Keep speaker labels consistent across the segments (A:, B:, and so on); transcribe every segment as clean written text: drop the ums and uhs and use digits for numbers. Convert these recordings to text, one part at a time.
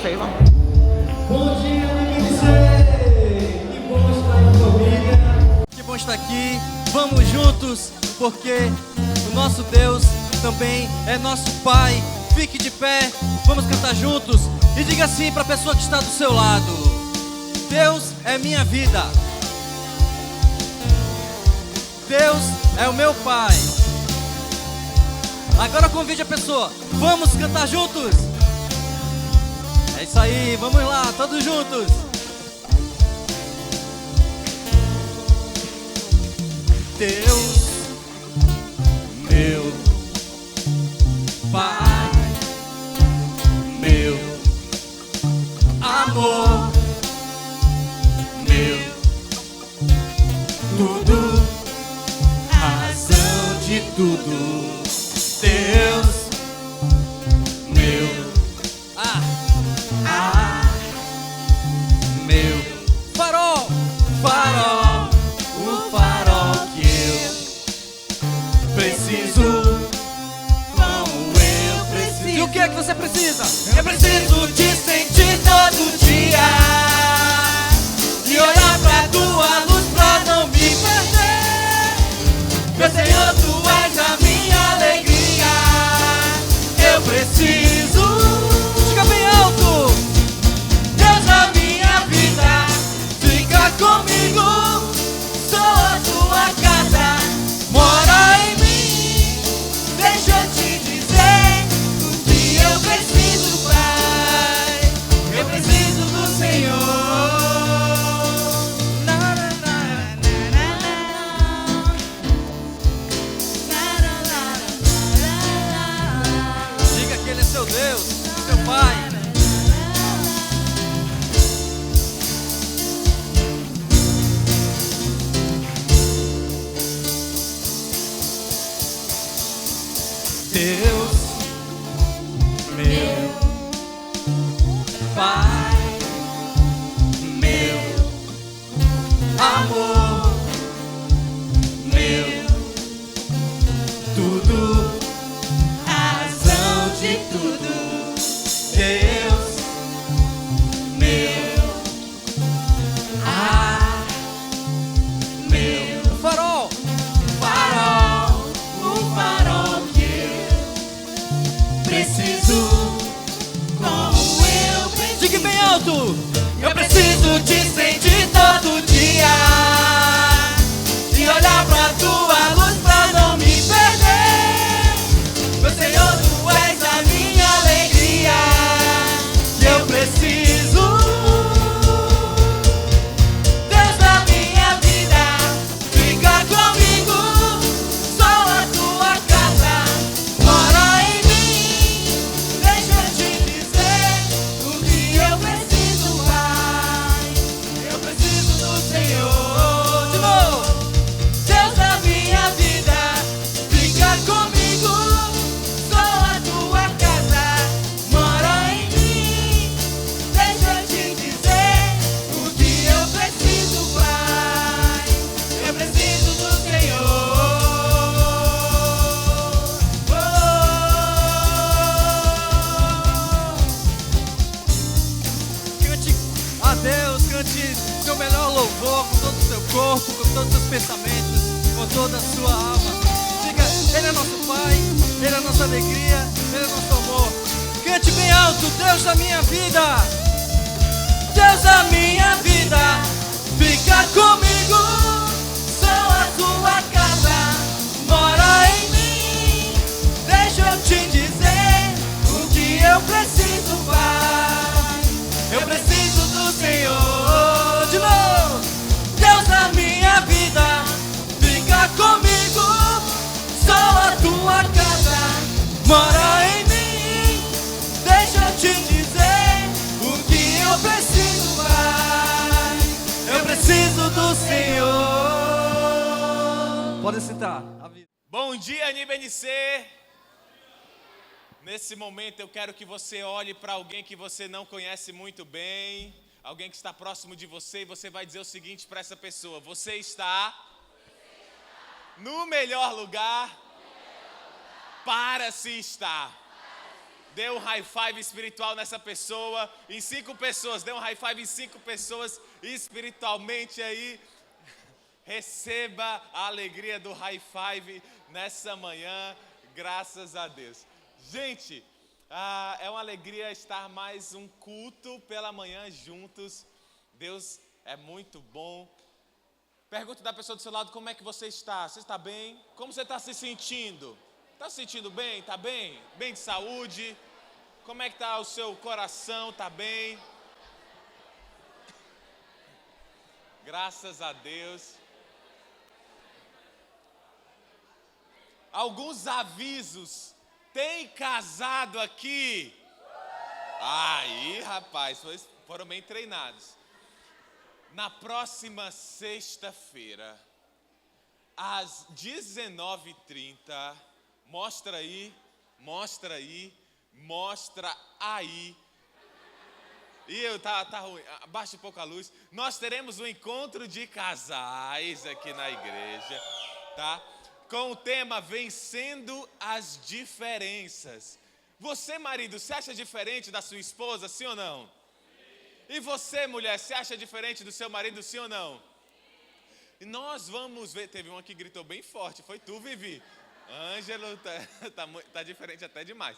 A: isso aí, vamos.
B: Bom dia, MBC! Que bom estar em família.
C: Que bom estar aqui. Vamos juntos, porque o nosso Deus também é nosso Pai. Fique de pé, vamos cantar juntos. E diga assim para a pessoa que está do seu lado: Deus é minha vida. Deus é o meu Pai. Agora convide a pessoa. Vamos cantar juntos. É isso aí, vamos lá, todos juntos. Deus, meu Pai, meu amor, meu tudo, razão de tudo. Deus, meu meu farol, farol, o farol que eu preciso, como eu preciso. E o que é que você precisa? Eu preciso te sentir todo dia e olhar pra tua luz pra não me perder. Meu Senhor, tu és a minha alegria. Eu preciso. Diga bem alto. Deus da minha vida, fica comigo. Sou a tua casa, mora em mim. Deixa eu te dizer o que eu preciso, Pai. Eu preciso do Senhor. Diga que Ele é seu Deus, seu Pai. Deus, meu Pai, meu amor, meu tudo, razão de tudo. Deus, meu meu farol, farol, o farol que eu preciso, como eu preciso. Diga bem alto. Eu preciso te sentir todo dia e olhar pra tua luz pra não me perder. Meu Senhor, tu és a minha alegria. E eu preciso. Deus da minha vida, fica comigo. Sou a tua casa, mora em mim. Deixa eu te dizer o que eu preciso, Pai. Eu preciso do Senhor. De novo. Deus da minha vida, fica comigo. Sou a tua casa, mora em mim. Deixa eu te dizer o que eu preciso, Pai. Eu preciso do Senhor. Cante a Deus, cante seu melhor louvor com todo o seu corpo, com todos os seus pensamentos, com toda a sua alma. Diga, Ele é nosso Pai, Ele é nossa alegria, Ele é nosso amor. Cante bem alto, Deus da minha vida. Deus da minha vida, fica comigo. Sou a tua casa, mora em mim. Deixa eu te dizer o que eu preciso, Pai. Eu preciso do Senhor. De novo. Deus da minha vida, fica comigo. Sou a tua casa, mora em mim. Deixa eu te dizer o que eu preciso, Pai. Eu preciso do Senhor. Pode sentar.
D: Bom dia, NBNC. Nesse momento eu quero que você olhe para alguém que você não conhece muito bem, alguém que está próximo de você, e você vai dizer o seguinte para essa pessoa: você está no melhor lugar para se estar. Dê um high five espiritual nessa pessoa. Em 5 pessoas. Dê um high five em 5 pessoas espiritualmente aí. Receba a alegria do high five nessa manhã. Graças a Deus. Gente, é uma alegria estar mais um culto pela manhã juntos. Deus é muito bom. Pergunta da pessoa do seu lado, como é que você está? Você está bem? Como você está se sentindo? Está se sentindo bem? Está bem? Bem de saúde? Como é que está o seu coração? Está bem? Graças a Deus. Alguns avisos. Tem casado aqui? Aí, rapaz, foram bem treinados. Na próxima sexta-feira, às 19h30, mostra aí. E tá ruim, abaixa um pouco a luz. Nós teremos um encontro de casais aqui na igreja, tá? Com o tema Vencendo as Diferenças. Você, marido, se acha diferente da sua esposa, sim ou não? E você, mulher, se acha diferente do seu marido, sim ou não? E nós vamos ver, teve uma que gritou bem forte, foi tu, Vivi. Ângelo, tá diferente até demais.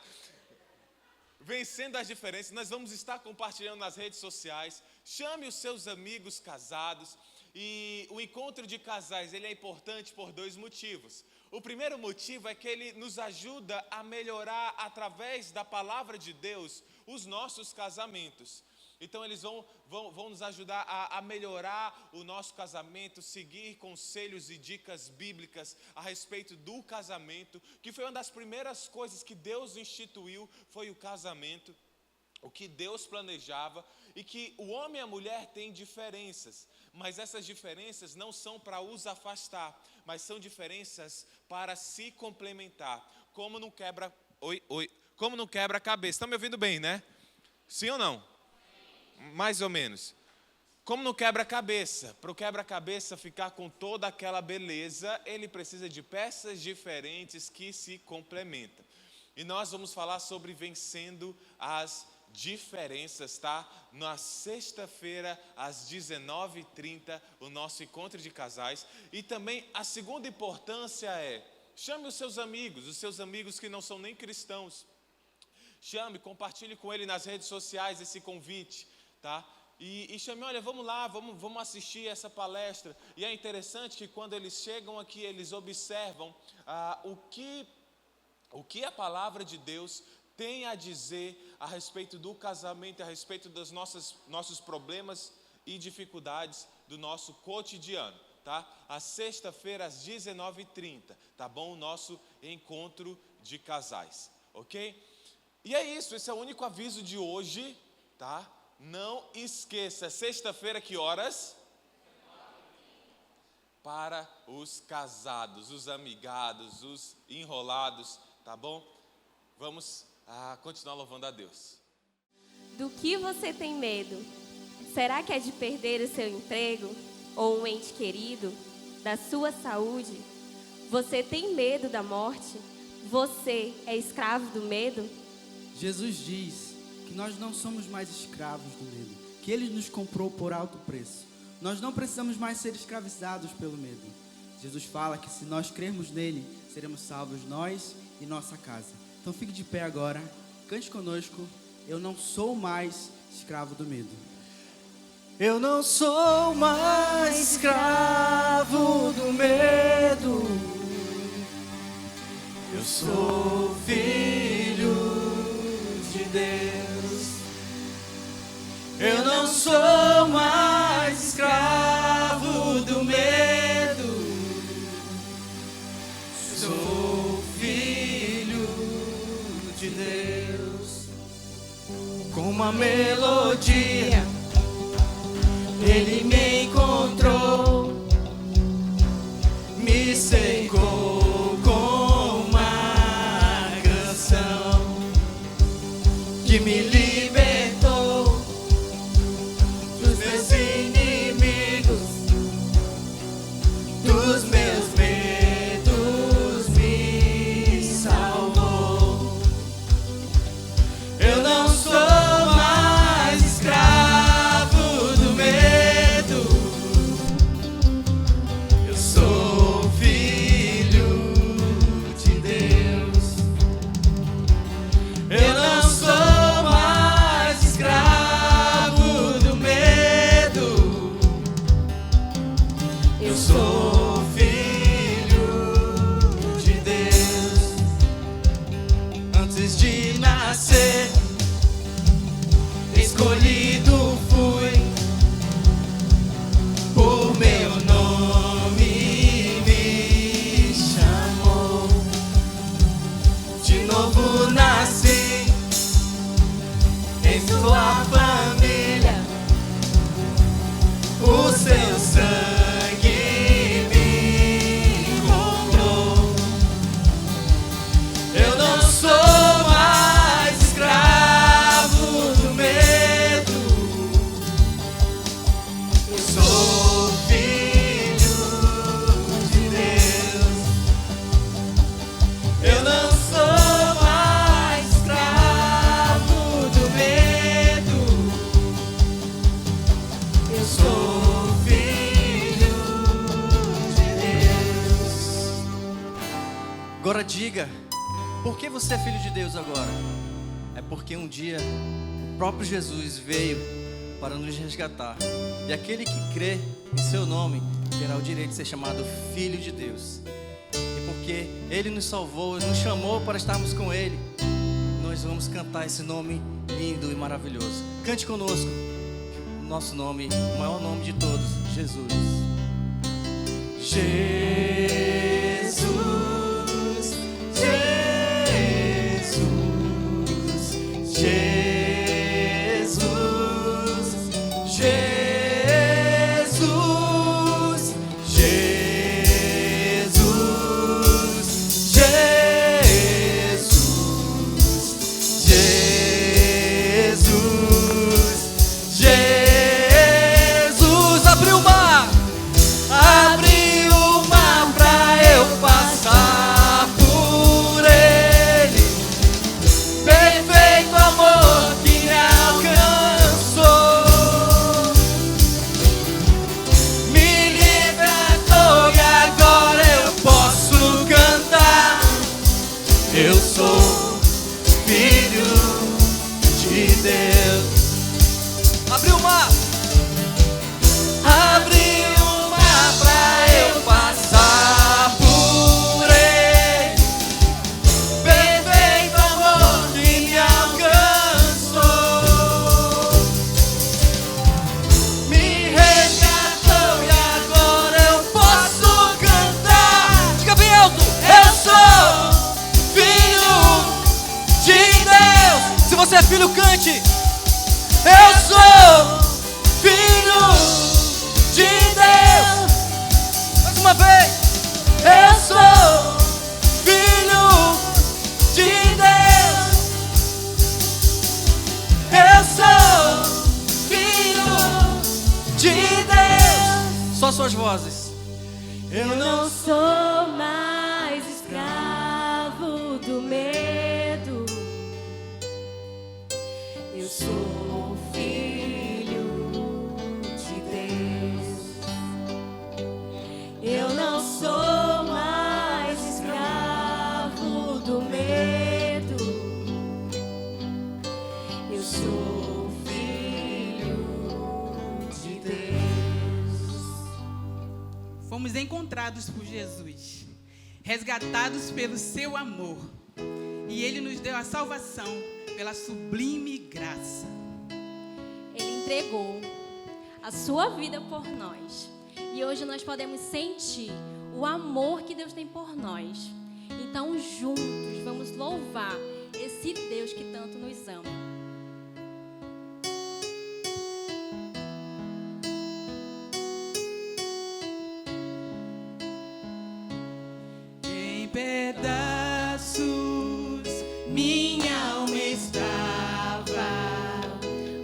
D: Vencendo as diferenças, nós vamos estar compartilhando nas redes sociais. Chame os seus amigos casados. E o encontro de casais, ele é importante por 2 motivos. O primeiro motivo é que ele nos ajuda a melhorar, através da palavra de Deus, os nossos casamentos. Então eles vão nos ajudar a melhorar o nosso casamento, seguir conselhos e dicas bíblicas a respeito do casamento, que foi uma das primeiras coisas que Deus instituiu, foi o casamento, o que Deus planejava, e que o homem e a mulher têm diferenças, mas essas diferenças não são para os afastar, mas são diferenças para se complementar, como não quebra a cabeça. Estão me ouvindo bem, né? Sim ou não? Mais ou menos. Como no quebra-cabeça, para o quebra-cabeça ficar com toda aquela beleza, ele precisa de peças diferentes que se complementam. E nós vamos falar sobre vencendo as diferenças, tá? Na sexta-feira, às 19h30, o nosso encontro de casais. E também a segunda importância é, chame os seus amigos que não são nem cristãos. Chame, compartilhe com ele nas redes sociais esse convite. Tá? E chame, olha, vamos lá, vamos assistir essa palestra. E é interessante que quando eles chegam aqui, eles observam o que a palavra de Deus tem a dizer a respeito do casamento, a respeito dos nossos problemas e dificuldades do nosso cotidiano. Tá? A sexta-feira, às 19h30, tá bom? O nosso encontro de casais, ok? E é isso, esse é o único aviso de hoje, tá? Não esqueça, sexta-feira, que horas? Para os casados, os amigados, os enrolados, tá bom? Vamos continuar louvando a Deus.
A: Do que você tem medo? Será que é de perder o seu emprego? Ou um ente querido? Da sua saúde? Você tem medo da morte? Você é escravo do medo?
E: Jesus diz que nós não somos mais escravos do medo, que Ele nos comprou por alto preço. Nós não precisamos mais ser escravizados pelo medo. Jesus fala que se nós crermos nele, seremos salvos nós e nossa casa. Então fique de pé agora, cante conosco, eu não sou mais escravo do medo.
B: Eu não sou mais escravo do medo. Eu sou filho de Deus. Eu não sou mais escravo do medo. Sou filho de Deus. Com uma melodia, Ele me encontrou, me cercou com uma canção que me libertou dos meus inimigos, dos meus medos, me salvou. escolhido fui, por meu nome me chamou. De novo nasci em sua família, o seu sangue me comprou. Eu não sou mais escravo do medo, eu sou filho de Deus. Eu não sou mais escravo do medo, eu sou filho de Deus.
C: Agora diga, por que você é filho de Deus agora? É porque um dia o próprio Jesus veio para nos resgatar. E aquele que crê em seu nome terá o direito de ser chamado filho de Deus. E porque Ele nos salvou, nos chamou para estarmos com Ele, nós vamos cantar esse nome lindo e maravilhoso. Cante conosco o nosso nome, o maior nome de todos, Jesus.
B: Jesus, Jesus, Jesus, Jesus, Jesus, Jesus, Jesus. Abriu o mar, abriu o mar pra eu passar por ele. Perfeito amor que me alcançou, me libertou e agora eu posso cantar. Eu sou filho de Deus.
C: Abriu o mar,
B: Abriu o mar pra eu passar por ele. Perfeito amor que me alcançou, me resgatou e agora eu posso cantar.
C: diga bem alto.
B: Eu sou filho de Deus.
C: Se você é filho, cante.
B: Eu sou filho de Deus.
C: Mais uma vez.
B: Eu sou filho de Deus. Eu sou filho de Deus.
C: Só suas vozes.
B: Eu não
A: Sou mais escravo do medo. Eu sou filho de Deus. Eu não sou mais escravo do medo. Eu sou filho de Deus.
F: Fomos encontrados por Jesus, resgatados pelo seu amor, e Ele nos deu a salvação pela sublime graça.
G: Ele entregou a sua vida por nós. E hoje nós podemos sentir o amor que Deus tem por nós. Então, juntos, vamos louvar esse Deus que tanto nos ama.
F: Em pedaços minha alma estava,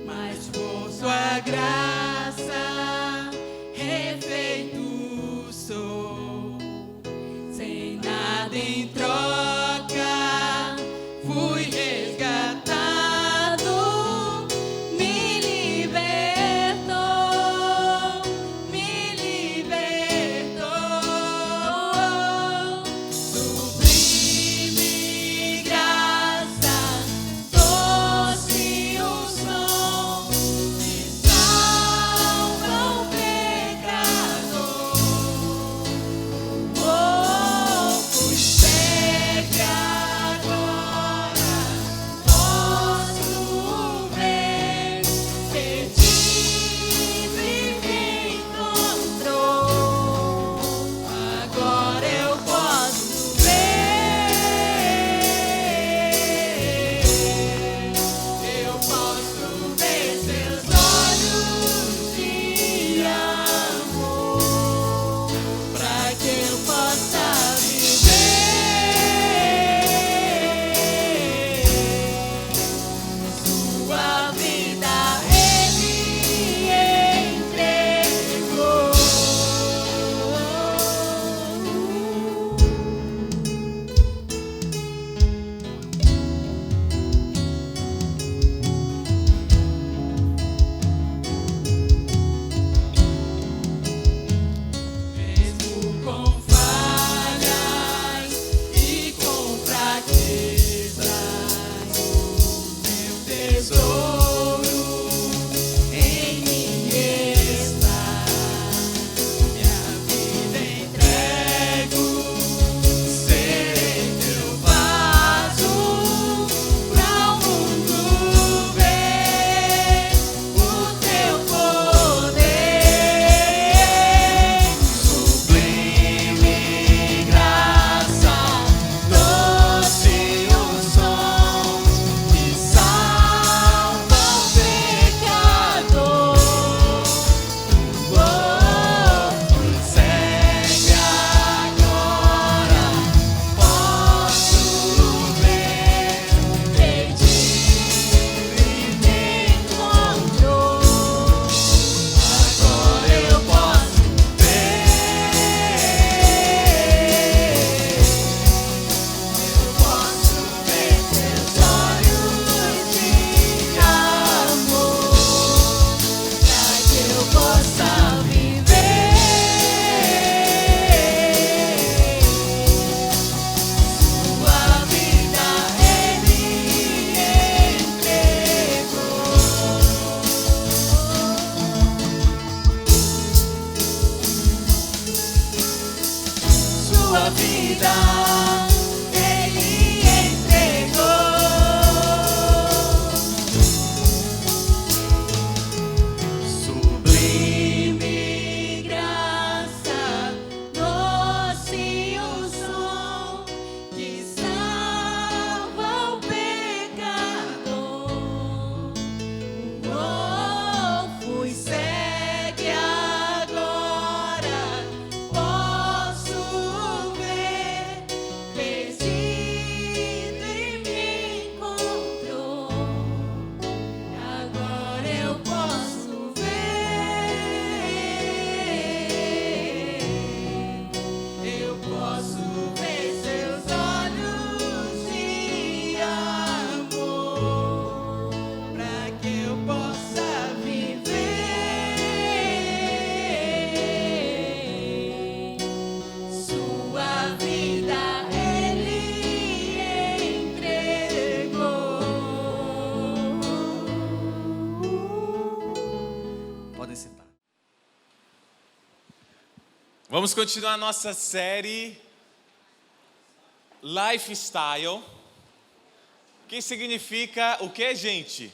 F: mas por sua graça refeito sou. Sem nada em troca fui resgatado, me libertou, me libertou. Sublime graça, doce o som de
B: perdido e me encontrou. Agora eu posso ver. Eu posso ver seus olhos de amor, para que eu possa viver. Sua vida Ele entregou. Mesmo com falhas e com fraquezas, meu tesouro em mim está. Minha vida entrego, serei teu vaso pra o mundo ver o teu poder. Sublime graça, doce o som que salva o pecador. Me segue agora, posso ver, perdido e me encontrou. Agora eu posso ver. Eu posso ver teus olhos de amor, para que eu possa viver. Sua vida Ele entregou. Sua vida Ele entregou. Sublime graça, doce o som que salva o pecador. Fui segue agora, posso ver, perdido e me encontrou. Agora eu posso ver. Eu posso ver seus olhos de amor, para que eu possa viver. Sua vida Ele entregou.
C: Podem sentar.
D: Vamos continuar nossa série Lifestyle, que significa o que, gente?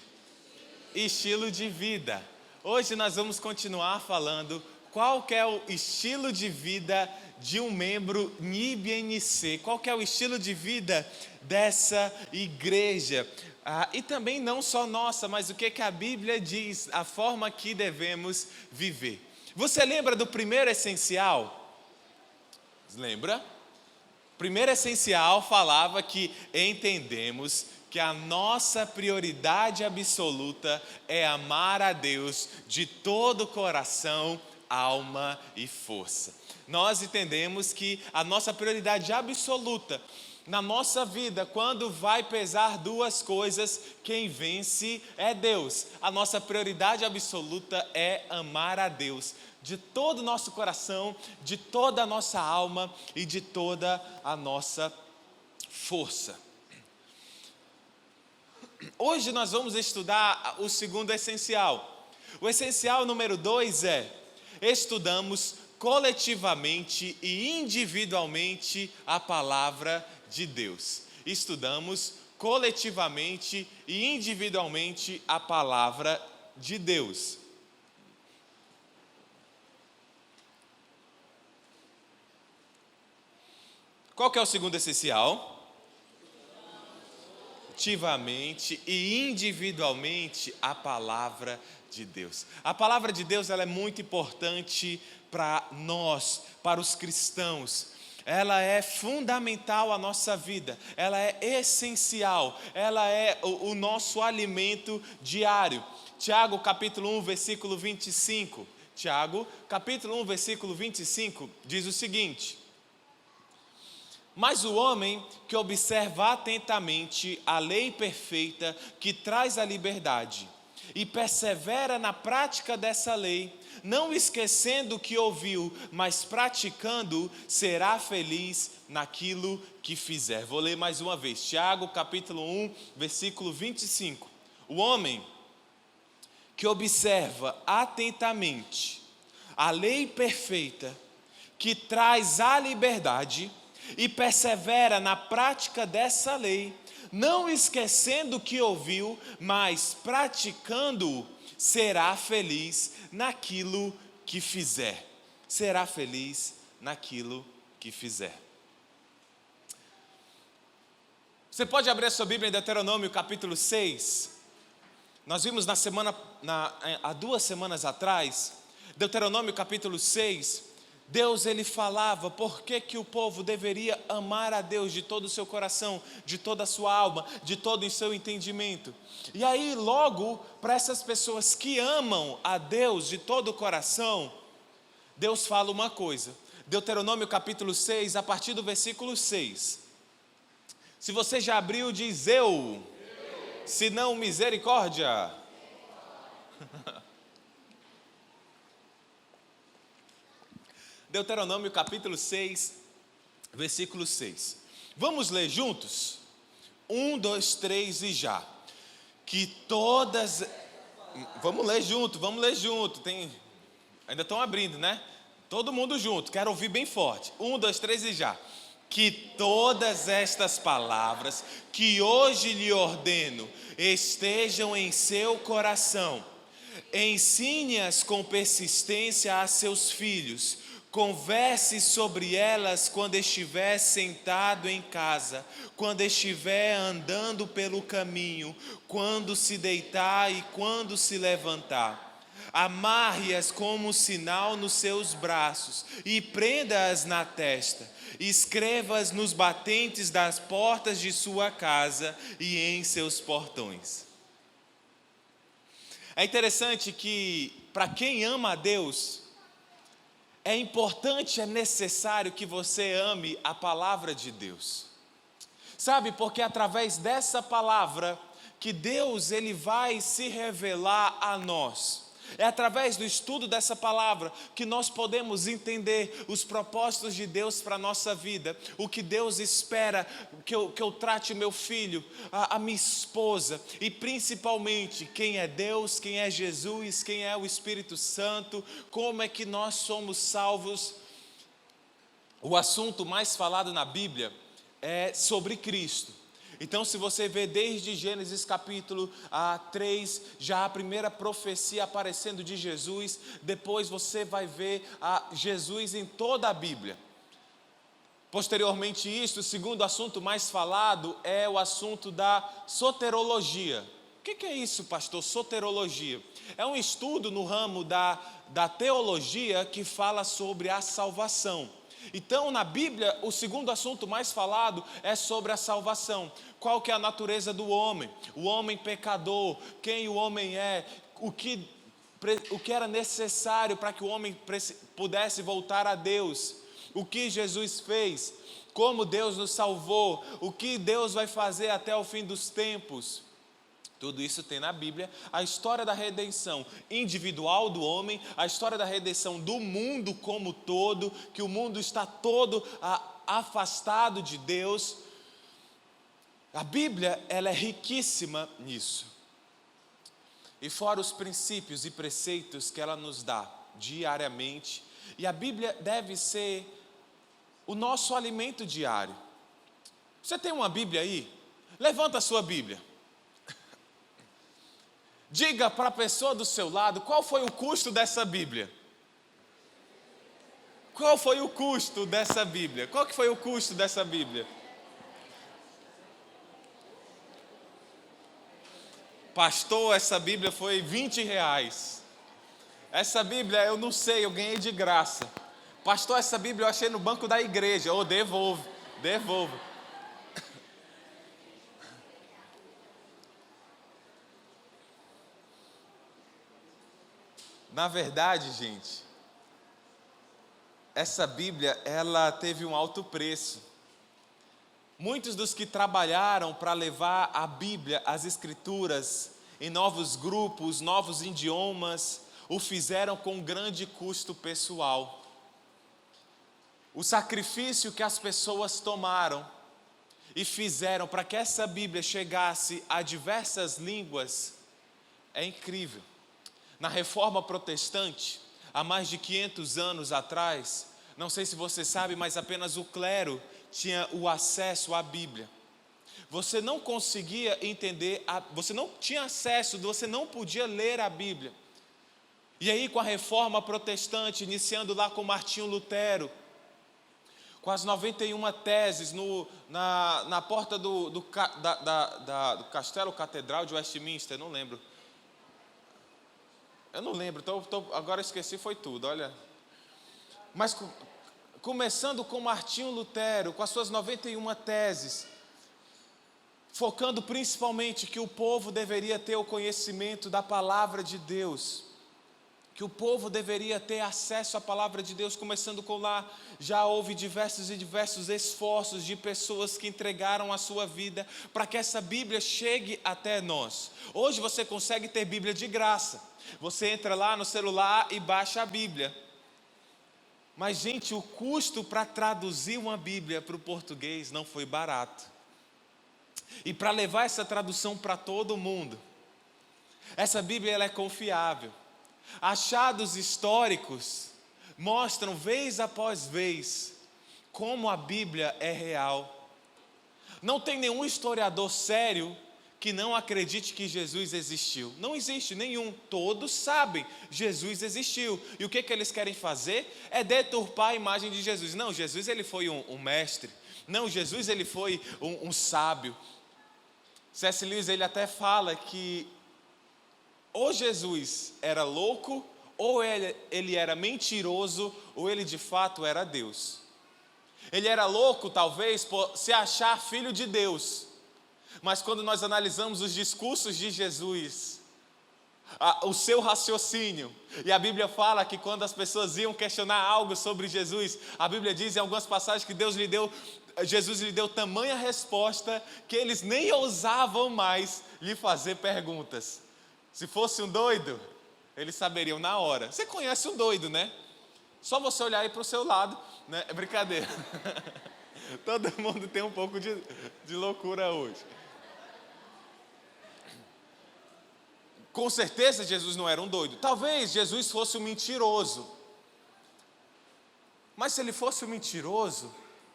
D: Estilo de vida. Hoje nós vamos continuar falando qual que é o estilo de vida de um membro NIBNC, qual que é o estilo de vida dessa igreja. E também não só nossa, mas o que a Bíblia diz, a forma que devemos viver. Você lembra do primeiro essencial? Lembra? O primeiro essencial falava que entendemos que a nossa prioridade absoluta é amar a Deus de todo o coração, alma e força. Nós entendemos que a nossa prioridade absoluta na nossa vida, quando vai pesar duas coisas, quem vence é Deus. A nossa prioridade absoluta é amar a Deus de todo o nosso coração, de toda a nossa alma e de toda a nossa força. Hoje nós vamos estudar o segundo essencial. O essencial número 2 é: estudamos coletivamente e individualmente a palavra de Deus. Estudamos coletivamente e individualmente a palavra de Deus. Qual que é o segundo essencial? Ativamente e individualmente a palavra de Deus. A palavra de Deus, ela é muito importante para nós, para os cristãos. Ela é fundamental à nossa vida, ela é essencial, ela é o nosso alimento diário. Tiago capítulo 1, versículo 25. Tiago capítulo 1, versículo 25 diz o seguinte: mas o homem que observa atentamente a lei perfeita que traz a liberdade e persevera na prática dessa lei, não esquecendo o que ouviu, mas praticando, será feliz naquilo que fizer. Vou ler mais uma vez, Tiago capítulo 1, versículo 25. O homem que observa atentamente a lei perfeita que traz a liberdade e persevera na prática dessa lei, não esquecendo o que ouviu, mas praticando, será feliz naquilo que fizer. Será feliz naquilo que fizer. Você pode abrir a sua Bíblia em Deuteronômio capítulo 6. Nós vimos há 2 semanas atrás, Deuteronômio capítulo 6, Deus ele falava por que o povo deveria amar a Deus de todo o seu coração, de toda a sua alma, de todo o seu entendimento. E aí logo, para essas pessoas que amam a Deus de todo o coração, Deus fala uma coisa. Deuteronômio capítulo 6, a partir do versículo 6. Se você já abriu, diz eu. Se não, misericórdia. Deuteronômio capítulo 6, versículo 6. Vamos ler juntos? 1, 2, 3 e já. Que todas... Vamos ler junto. Ainda estão abrindo, né? Todo mundo junto, quero ouvir bem forte. 1, 2, 3 e já. Que todas estas palavras que hoje lhe ordeno estejam em seu coração. Ensine-as com persistência a seus filhos. Converse sobre elas quando estiver sentado em casa, quando estiver andando pelo caminho, quando se deitar e quando se levantar. Amarre-as como sinal nos seus braços e prenda-as na testa. Escreva-as nos batentes das portas de sua casa e em seus portões. É interessante que, para quem ama a Deus, é importante, é necessário que você ame a palavra de Deus. Sabe, porque é através dessa palavra que Deus ele vai se revelar a nós. É através do estudo dessa palavra que nós podemos entender os propósitos de Deus para a nossa vida. O que Deus espera que eu trate meu filho, a minha esposa. E principalmente quem é Deus, quem é Jesus, quem é o Espírito Santo. Como é que nós somos salvos. O assunto mais falado na Bíblia é sobre Cristo. Então, se você vê desde Gênesis capítulo 3, já a primeira profecia aparecendo de Jesus, depois você vai ver Jesus em toda a Bíblia. Posteriormente isto, o segundo assunto mais falado é o assunto da soterologia. O que é isso, pastor? Soterologia. É um estudo no ramo da teologia que fala sobre a salvação. Então, na Bíblia, o segundo assunto mais falado é sobre a salvação. Qual que é a natureza do homem? O homem pecador, quem o homem é, o que era necessário para que o homem pudesse voltar a Deus, o que Jesus fez, como Deus nos salvou, o que Deus vai fazer até o fim dos tempos. Tudo isso tem na Bíblia, a história da redenção individual do homem, a história da redenção do mundo como todo, que o mundo está todo afastado de Deus. A Bíblia, ela é riquíssima nisso. E fora os princípios e preceitos que ela nos dá diariamente, e a Bíblia deve ser o nosso alimento diário. Você tem uma Bíblia aí? Levanta a sua Bíblia. Diga para a pessoa do seu lado, qual foi o custo dessa Bíblia? Qual foi o custo dessa Bíblia? Qual que foi o custo dessa Bíblia? Pastor, essa Bíblia foi R$20. Essa Bíblia, eu não sei, eu ganhei de graça. Pastor, essa Bíblia eu achei no banco da igreja. Oh, devolvo. Na verdade, gente, essa Bíblia, ela teve um alto preço. Muitos dos que trabalharam para levar a Bíblia, as Escrituras, em novos grupos, novos idiomas, o fizeram com grande custo pessoal. O sacrifício que as pessoas tomaram e fizeram para que essa Bíblia chegasse a diversas línguas é incrível. Na Reforma Protestante, há mais de 500 anos atrás, não sei se você sabe, mas apenas o clero tinha o acesso à Bíblia. Você não conseguia entender, você não tinha acesso, você não podia ler a Bíblia. E aí, com a Reforma Protestante, iniciando lá com Martinho Lutero, com as 91 teses na porta do Castelo Catedral de Westminster, não lembro. Eu não lembro, agora esqueci, foi tudo, olha. Mas começando com Martinho Lutero, com as suas 91 teses, focando principalmente que o povo deveria ter o conhecimento da palavra de Deus, que o povo deveria ter acesso à palavra de Deus, começando com lá, já houve diversos esforços de pessoas que entregaram a sua vida para que essa Bíblia chegue até nós. Hoje você consegue ter Bíblia de graça. Você entra lá no celular e baixa a Bíblia. Mas, gente, o custo para traduzir uma Bíblia para o português não foi barato. E para levar essa tradução para todo mundo, essa Bíblia ela é confiável. Achados históricos mostram vez após vez como a Bíblia é real. Não tem nenhum historiador sério que não acredite que Jesus existiu. Não existe nenhum. Todos sabem, Jesus existiu. E o que eles querem fazer? É deturpar a imagem de Jesus. Não, Jesus ele foi um mestre. Não, Jesus ele foi um sábio. C.S. Lewis ele até fala que ou Jesus era louco, ou ele era mentiroso, ou ele de fato era Deus. Ele era louco talvez por se achar filho de Deus. Mas quando nós analisamos os discursos de Jesus, o seu raciocínio, e a Bíblia fala que quando as pessoas iam questionar algo sobre Jesus, a Bíblia diz em algumas passagens que Jesus lhe deu tamanha resposta que eles nem ousavam mais lhe fazer perguntas. Se fosse um doido, eles saberiam na hora. Você conhece um doido, né? Só você olhar aí para o seu lado, né? É brincadeira. Todo mundo tem um pouco de loucura hoje. Com certeza Jesus não era um doido. Talvez Jesus fosse um mentiroso. Mas se ele fosse um mentiroso,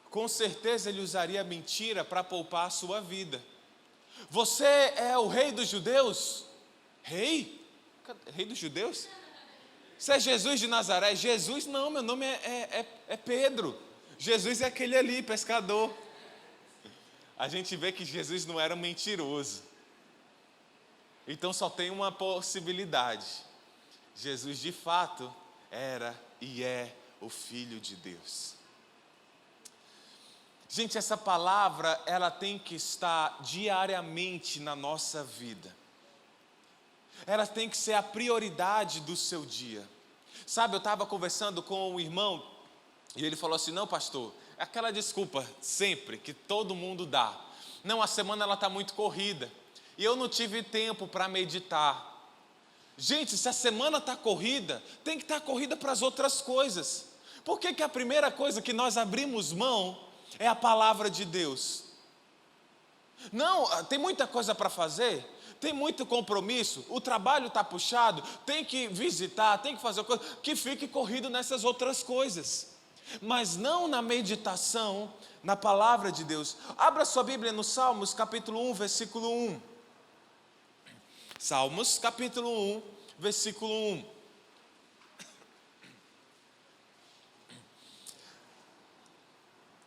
D: com certeza ele usaria a mentira para poupar a sua vida. Você é o rei dos judeus? Rei? Rei dos judeus? Você é Jesus de Nazaré? Jesus não, meu nome é Pedro. Jesus é aquele ali, pescador. A gente vê que Jesus não era mentiroso. Então só tem uma possibilidade. Jesus de fato era e é o Filho de Deus. Gente, essa palavra ela tem que estar diariamente na nossa vida. Ela tem que ser a prioridade do seu dia. Sabe, eu estava conversando com um irmão e ele falou assim, não pastor, é aquela desculpa sempre que todo mundo dá. Não, a semana ela está muito corrida e eu não tive tempo para meditar. Gente, se a semana está corrida, tem que estar corrida para as outras coisas. Por que a primeira coisa que nós abrimos mão é a palavra de Deus? Não, tem muita coisa para fazer, tem muito compromisso, o trabalho está puxado, tem que visitar, tem que fazer coisa, que fique corrido nessas outras coisas. Mas não na meditação, na palavra de Deus. Abra sua Bíblia no Salmos, capítulo 1, versículo 1. Salmos capítulo 1, versículo 1.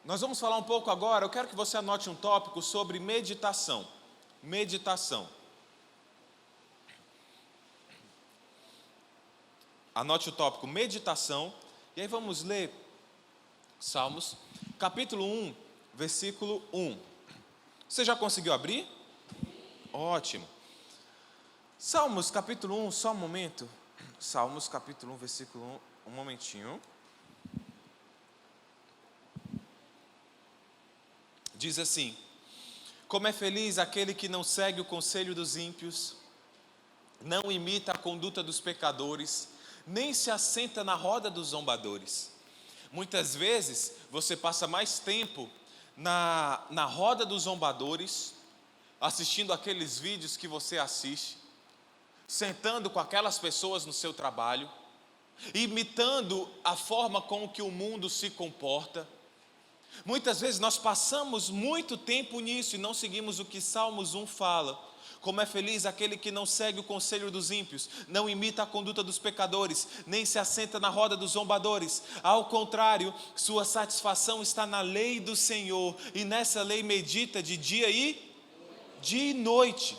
D: Nós vamos falar um pouco agora, eu quero que você anote um tópico sobre meditação. Meditação. Anote o tópico meditação. E aí vamos ler Salmos, capítulo 1, versículo 1. Você já conseguiu abrir? Ótimo. Salmos, capítulo 1, só um momento. Salmos, capítulo 1, versículo 1, um momentinho. Diz assim: como é feliz aquele que não segue o conselho dos ímpios, não imita a conduta dos pecadores, nem se assenta na roda dos zombadores. Muitas vezes você passa mais tempo na roda dos zombadores, assistindo aqueles vídeos que você assiste, sentando com aquelas pessoas no seu trabalho, imitando a forma com que o mundo se comporta. Muitas vezes nós passamos muito tempo nisso e não seguimos o que Salmos 1 fala. Como é feliz aquele que não segue o conselho dos ímpios, não imita a conduta dos pecadores, nem se assenta na roda dos zombadores. Ao contrário, sua satisfação está na lei do Senhor, e nessa lei medita de dia e de noite.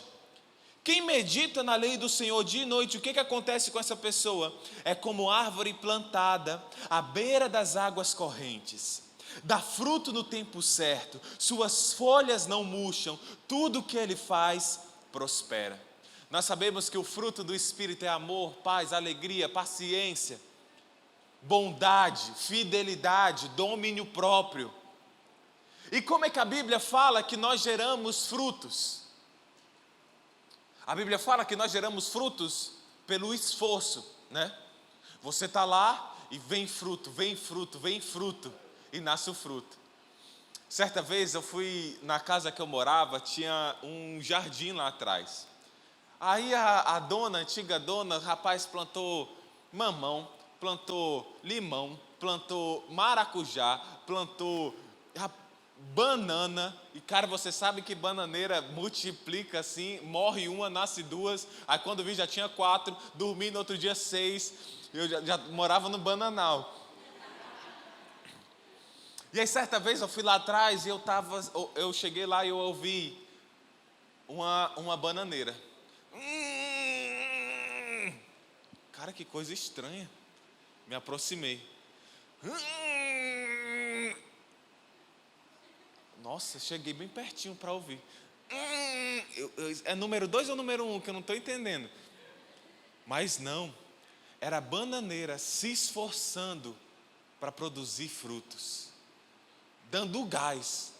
D: Quem medita na lei do Senhor dia e noite, o que acontece com essa pessoa? É como árvore plantada à beira das águas correntes. Dá fruto no tempo certo, suas folhas não murcham, tudo que ele faz prospera. Nós sabemos que o fruto do Espírito é amor, paz, alegria, paciência, bondade, fidelidade, domínio próprio. E como é que a Bíblia fala que nós geramos frutos? A Bíblia fala que nós geramos frutos pelo esforço, né? Você está lá e vem fruto, vem fruto, vem fruto, e nasce o fruto. Certa vez eu fui na casa que eu morava, tinha um jardim lá atrás. Aí a antiga dona, rapaz, plantou mamão, plantou limão, plantou maracujá, plantou banana. E cara, você sabe que bananeira multiplica assim, morre uma, nasce duas. Aí quando vi já tinha 4, dormi no outro dia 6. Eu já morava no bananal. E aí certa vez eu fui lá atrás e eu cheguei lá e eu ouvi uma bananeira. Cara, que coisa estranha. Me aproximei. Nossa, cheguei bem pertinho para ouvir. É número 2 ou número 1 que eu não estou entendendo? Mas não, era a bananeira se esforçando para produzir frutos, dando gás.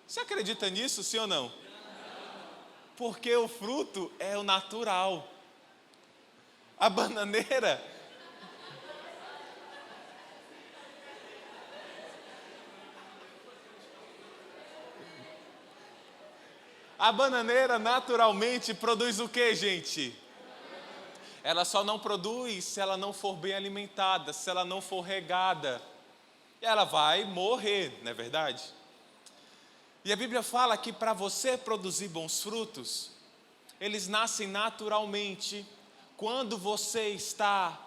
D: Você acredita nisso, sim ou não? Porque o fruto é o natural. A bananeira naturalmente produz o que, gente? Ela só não produz se ela não for bem alimentada, se ela não for regada. Ela vai morrer, não é verdade? E a Bíblia fala que para você produzir bons frutos, eles nascem naturalmente quando você está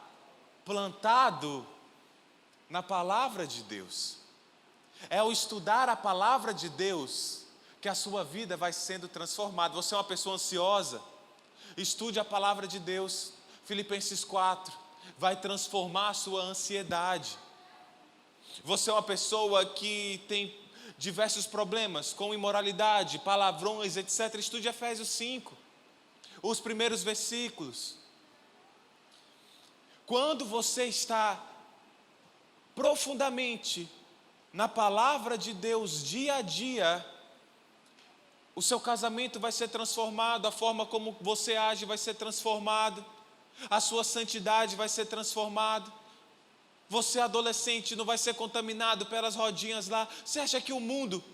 D: plantado na palavra de Deus. É ao estudar a palavra de Deus que a sua vida vai sendo transformada. Você é uma pessoa ansiosa? Estude a palavra de Deus. Filipenses 4 vai transformar a sua ansiedade. Você é uma pessoa que tem diversos problemas com imoralidade, palavrões, etc. Estude Efésios 5, os primeiros versículos. Quando você está profundamente na palavra de Deus dia a dia, o seu casamento vai ser transformado, a forma como você age vai ser transformado, a sua santidade vai ser transformada. Você adolescente não vai ser contaminado pelas rodinhas lá. Você acha que o mundo,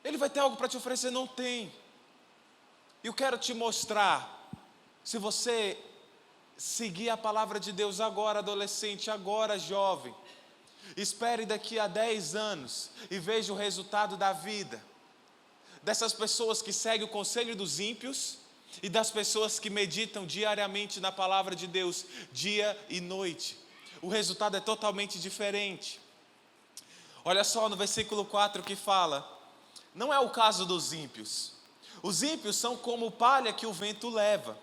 D: ele vai ter algo para te oferecer? Não tem. Eu quero te mostrar, se você seguir a palavra de Deus agora, adolescente, agora, jovem, espere daqui a 10 anos e veja o resultado da vida dessas pessoas que seguem o conselho dos ímpios e das pessoas que meditam diariamente na palavra de Deus, dia e noite. O resultado é totalmente diferente. Olha só no versículo 4 que fala: não é o caso dos ímpios. Os ímpios são como palha que o vento leva.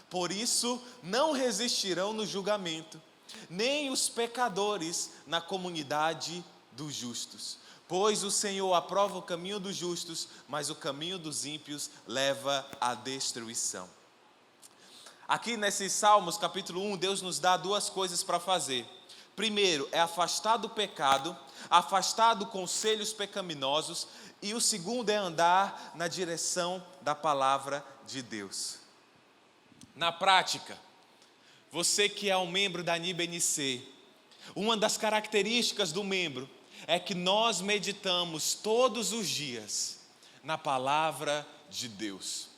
D: Por isso não resistirão no julgamento, nem os pecadores na comunidade dos justos. Pois o Senhor aprova o caminho dos justos, mas o caminho dos ímpios leva à destruição. Aqui nesses Salmos, capítulo 1, Deus nos dá duas coisas para fazer. Primeiro, é afastar do pecado, afastar do conselhos pecaminosos. E o segundo é andar na direção da palavra de Deus. Na prática, você que é um membro da NIBNC, uma das características do membro é que nós meditamos todos os dias na palavra de Deus.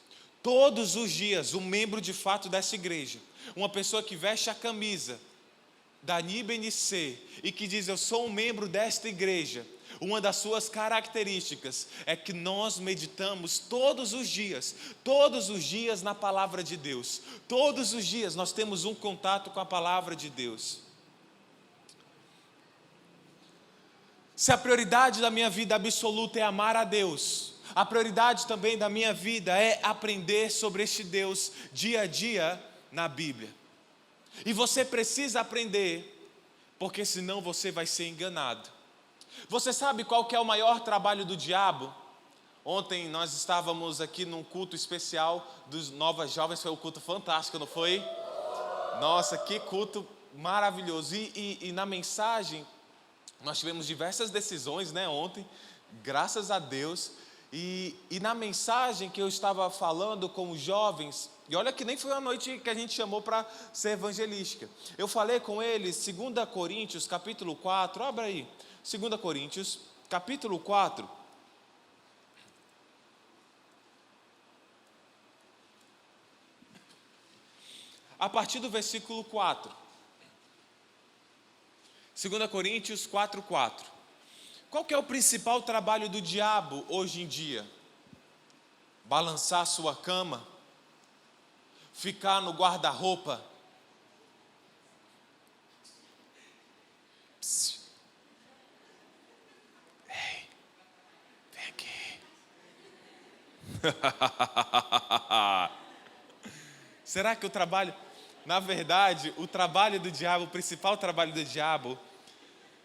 D: Todos os dias, um membro de fato dessa igreja, uma pessoa que veste a camisa da NIBNC e que diz: eu sou um membro desta igreja, uma das suas características é que nós meditamos todos os dias na palavra de Deus. Todos os dias nós temos um contato com a palavra de Deus. Se a prioridade da minha vida absoluta é amar a Deus, a prioridade também da minha vida é aprender sobre este Deus dia a dia na Bíblia. E você precisa aprender, porque senão você vai ser enganado. Você sabe qual que é o maior trabalho do diabo? Ontem nós estávamos aqui num culto especial dos Novas Jovens, foi um culto fantástico, não foi? Nossa, que culto maravilhoso. E na mensagem, nós tivemos diversas decisões, né, ontem, graças a Deus. E na mensagem que eu estava falando com os jovens, e olha que nem foi uma noite que a gente chamou para ser evangelística. Eu falei com eles, 2 Coríntios, capítulo 4, abra aí. 2 Coríntios, capítulo 4. A partir do versículo 4. 2 Coríntios 4, 4. Qual que é o principal trabalho do diabo hoje em dia? Balançar sua cama? Ficar no guarda-roupa? Ei, vem aqui. Será que o trabalho... Na verdade, o trabalho do diabo, o principal trabalho do diabo...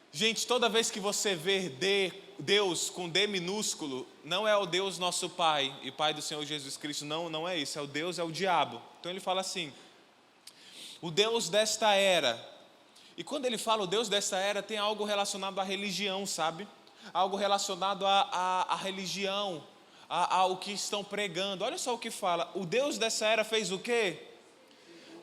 D: Gente, toda vez que você vê Deus com D minúsculo, não é o Deus nosso Pai e Pai do Senhor Jesus Cristo, não é isso, é o diabo. Então ele fala assim, o Deus desta era. E quando ele fala o Deus desta era, tem algo relacionado à religião, sabe? Algo relacionado à religião, ao que estão pregando. Olha só o que fala, o Deus dessa era fez o quê?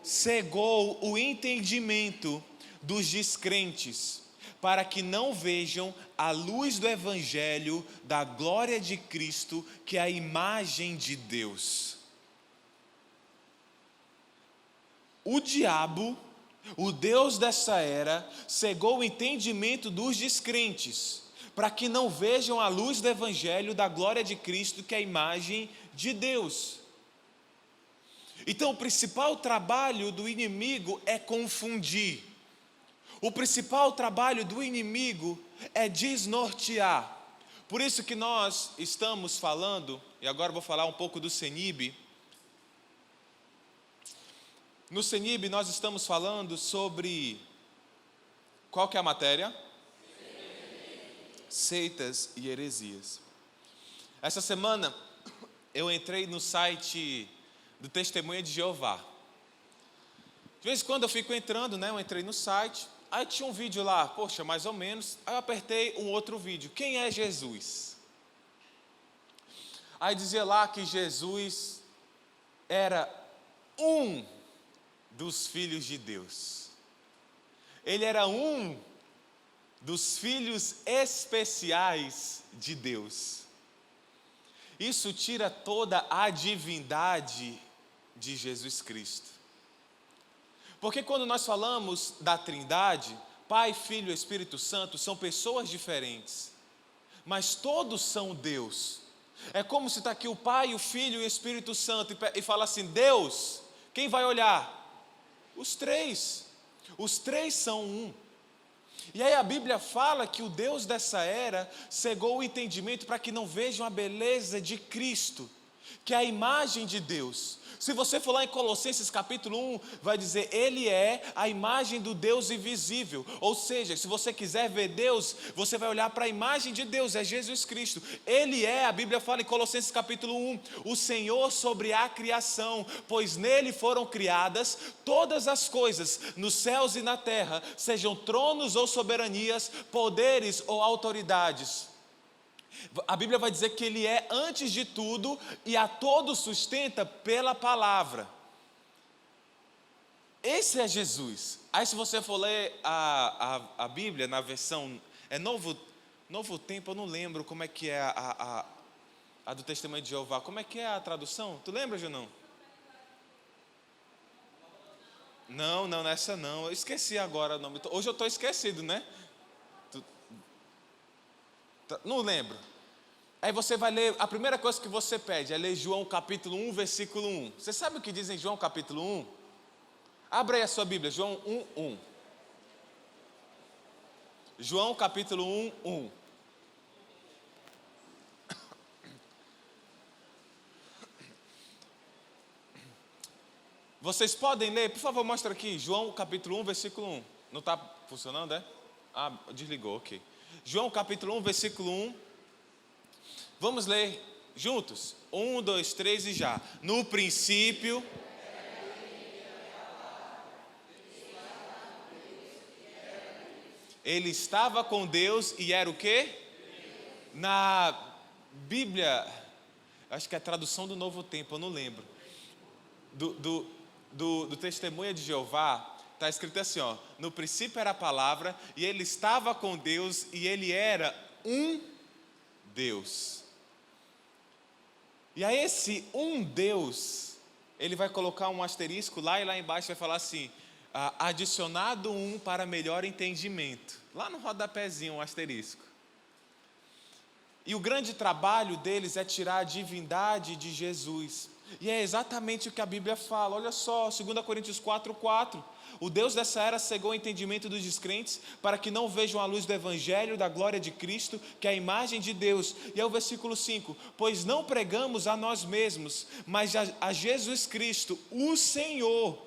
D: Cegou o entendimento dos descrentes, para que não vejam a luz do Evangelho da glória de Cristo, que é a imagem de Deus. O diabo, o Deus dessa era, cegou o entendimento dos descrentes, para que não vejam a luz do Evangelho da glória de Cristo, que é a imagem de Deus. Então, o principal trabalho do inimigo é confundir. O principal trabalho do inimigo é desnortear. Por isso que nós estamos falando, e agora vou falar um pouco do CENIB. No CENIB nós estamos falando sobre, qual que é a matéria? Seitas e heresias. Essa semana eu entrei no site do Testemunha de Jeová. De vez em quando eu fico entrando, né? Eu entrei no site. Aí tinha um vídeo lá, poxa, mais ou menos. Aí eu apertei um outro vídeo. Quem é Jesus? Aí dizia lá que Jesus era um dos filhos de Deus. Ele era um dos filhos especiais de Deus. Isso tira toda a divindade de Jesus Cristo. Porque quando nós falamos da Trindade, Pai, Filho e Espírito Santo são pessoas diferentes, mas todos são Deus. É como se está aqui o Pai, o Filho e o Espírito Santo e fala assim: Deus, quem vai olhar? Os três. Os três são um. E aí a Bíblia fala que o Deus dessa era cegou o entendimento para que não vejam a beleza de Cristo, que é a imagem de Deus. Se você for lá em Colossenses capítulo 1, vai dizer, Ele é a imagem do Deus invisível. Ou seja, se você quiser ver Deus, você vai olhar para a imagem de Deus, é Jesus Cristo. Ele é, a Bíblia fala em Colossenses capítulo 1, o Senhor sobre a criação, pois nele foram criadas todas as coisas, nos céus e na terra, sejam tronos ou soberanias, poderes ou autoridades. A Bíblia vai dizer que Ele é antes de tudo e a todos sustenta pela palavra. Esse é Jesus. Aí se você for ler a Bíblia na versão, Novo Tempo, eu não lembro como é que é a do Testemunho de Jeová. Como é que é a tradução? Tu lembra, Junão? Não, essa não. Eu esqueci agora o nome. Hoje eu estou esquecido, né? Não lembro. Aí você vai ler, a primeira coisa que você pede é ler João capítulo 1, versículo 1. Você sabe o que diz em João capítulo 1? Abra aí a sua Bíblia, João 1, 1. João capítulo 1, 1. Vocês podem ler, por favor, mostra aqui, João capítulo 1, versículo 1. Não está funcionando, é? Ah, desligou, ok. João capítulo 1, versículo 1. Vamos ler juntos? 1, 2, 3 e já. No princípio. Ele estava com Deus e era o quê? Na Bíblia, acho que é a tradução do Novo Tempo, eu não lembro. Do Testemunho de Jeová. Está escrito assim, ó, no princípio era a palavra, e ele estava com Deus, e ele era um Deus. E a esse um Deus, ele vai colocar um asterisco lá, e lá embaixo vai falar assim, adicionado um para melhor entendimento. Lá no rodapézinho, um asterisco. E o grande trabalho deles é tirar a divindade de Jesus. E é exatamente o que a Bíblia fala. Olha só, 2 Coríntios 4:4. O Deus dessa era cegou o entendimento dos descrentes para que não vejam a luz do Evangelho da glória de Cristo, que é a imagem de Deus. E é o versículo 5. Pois não pregamos a nós mesmos, mas a Jesus Cristo, o Senhor,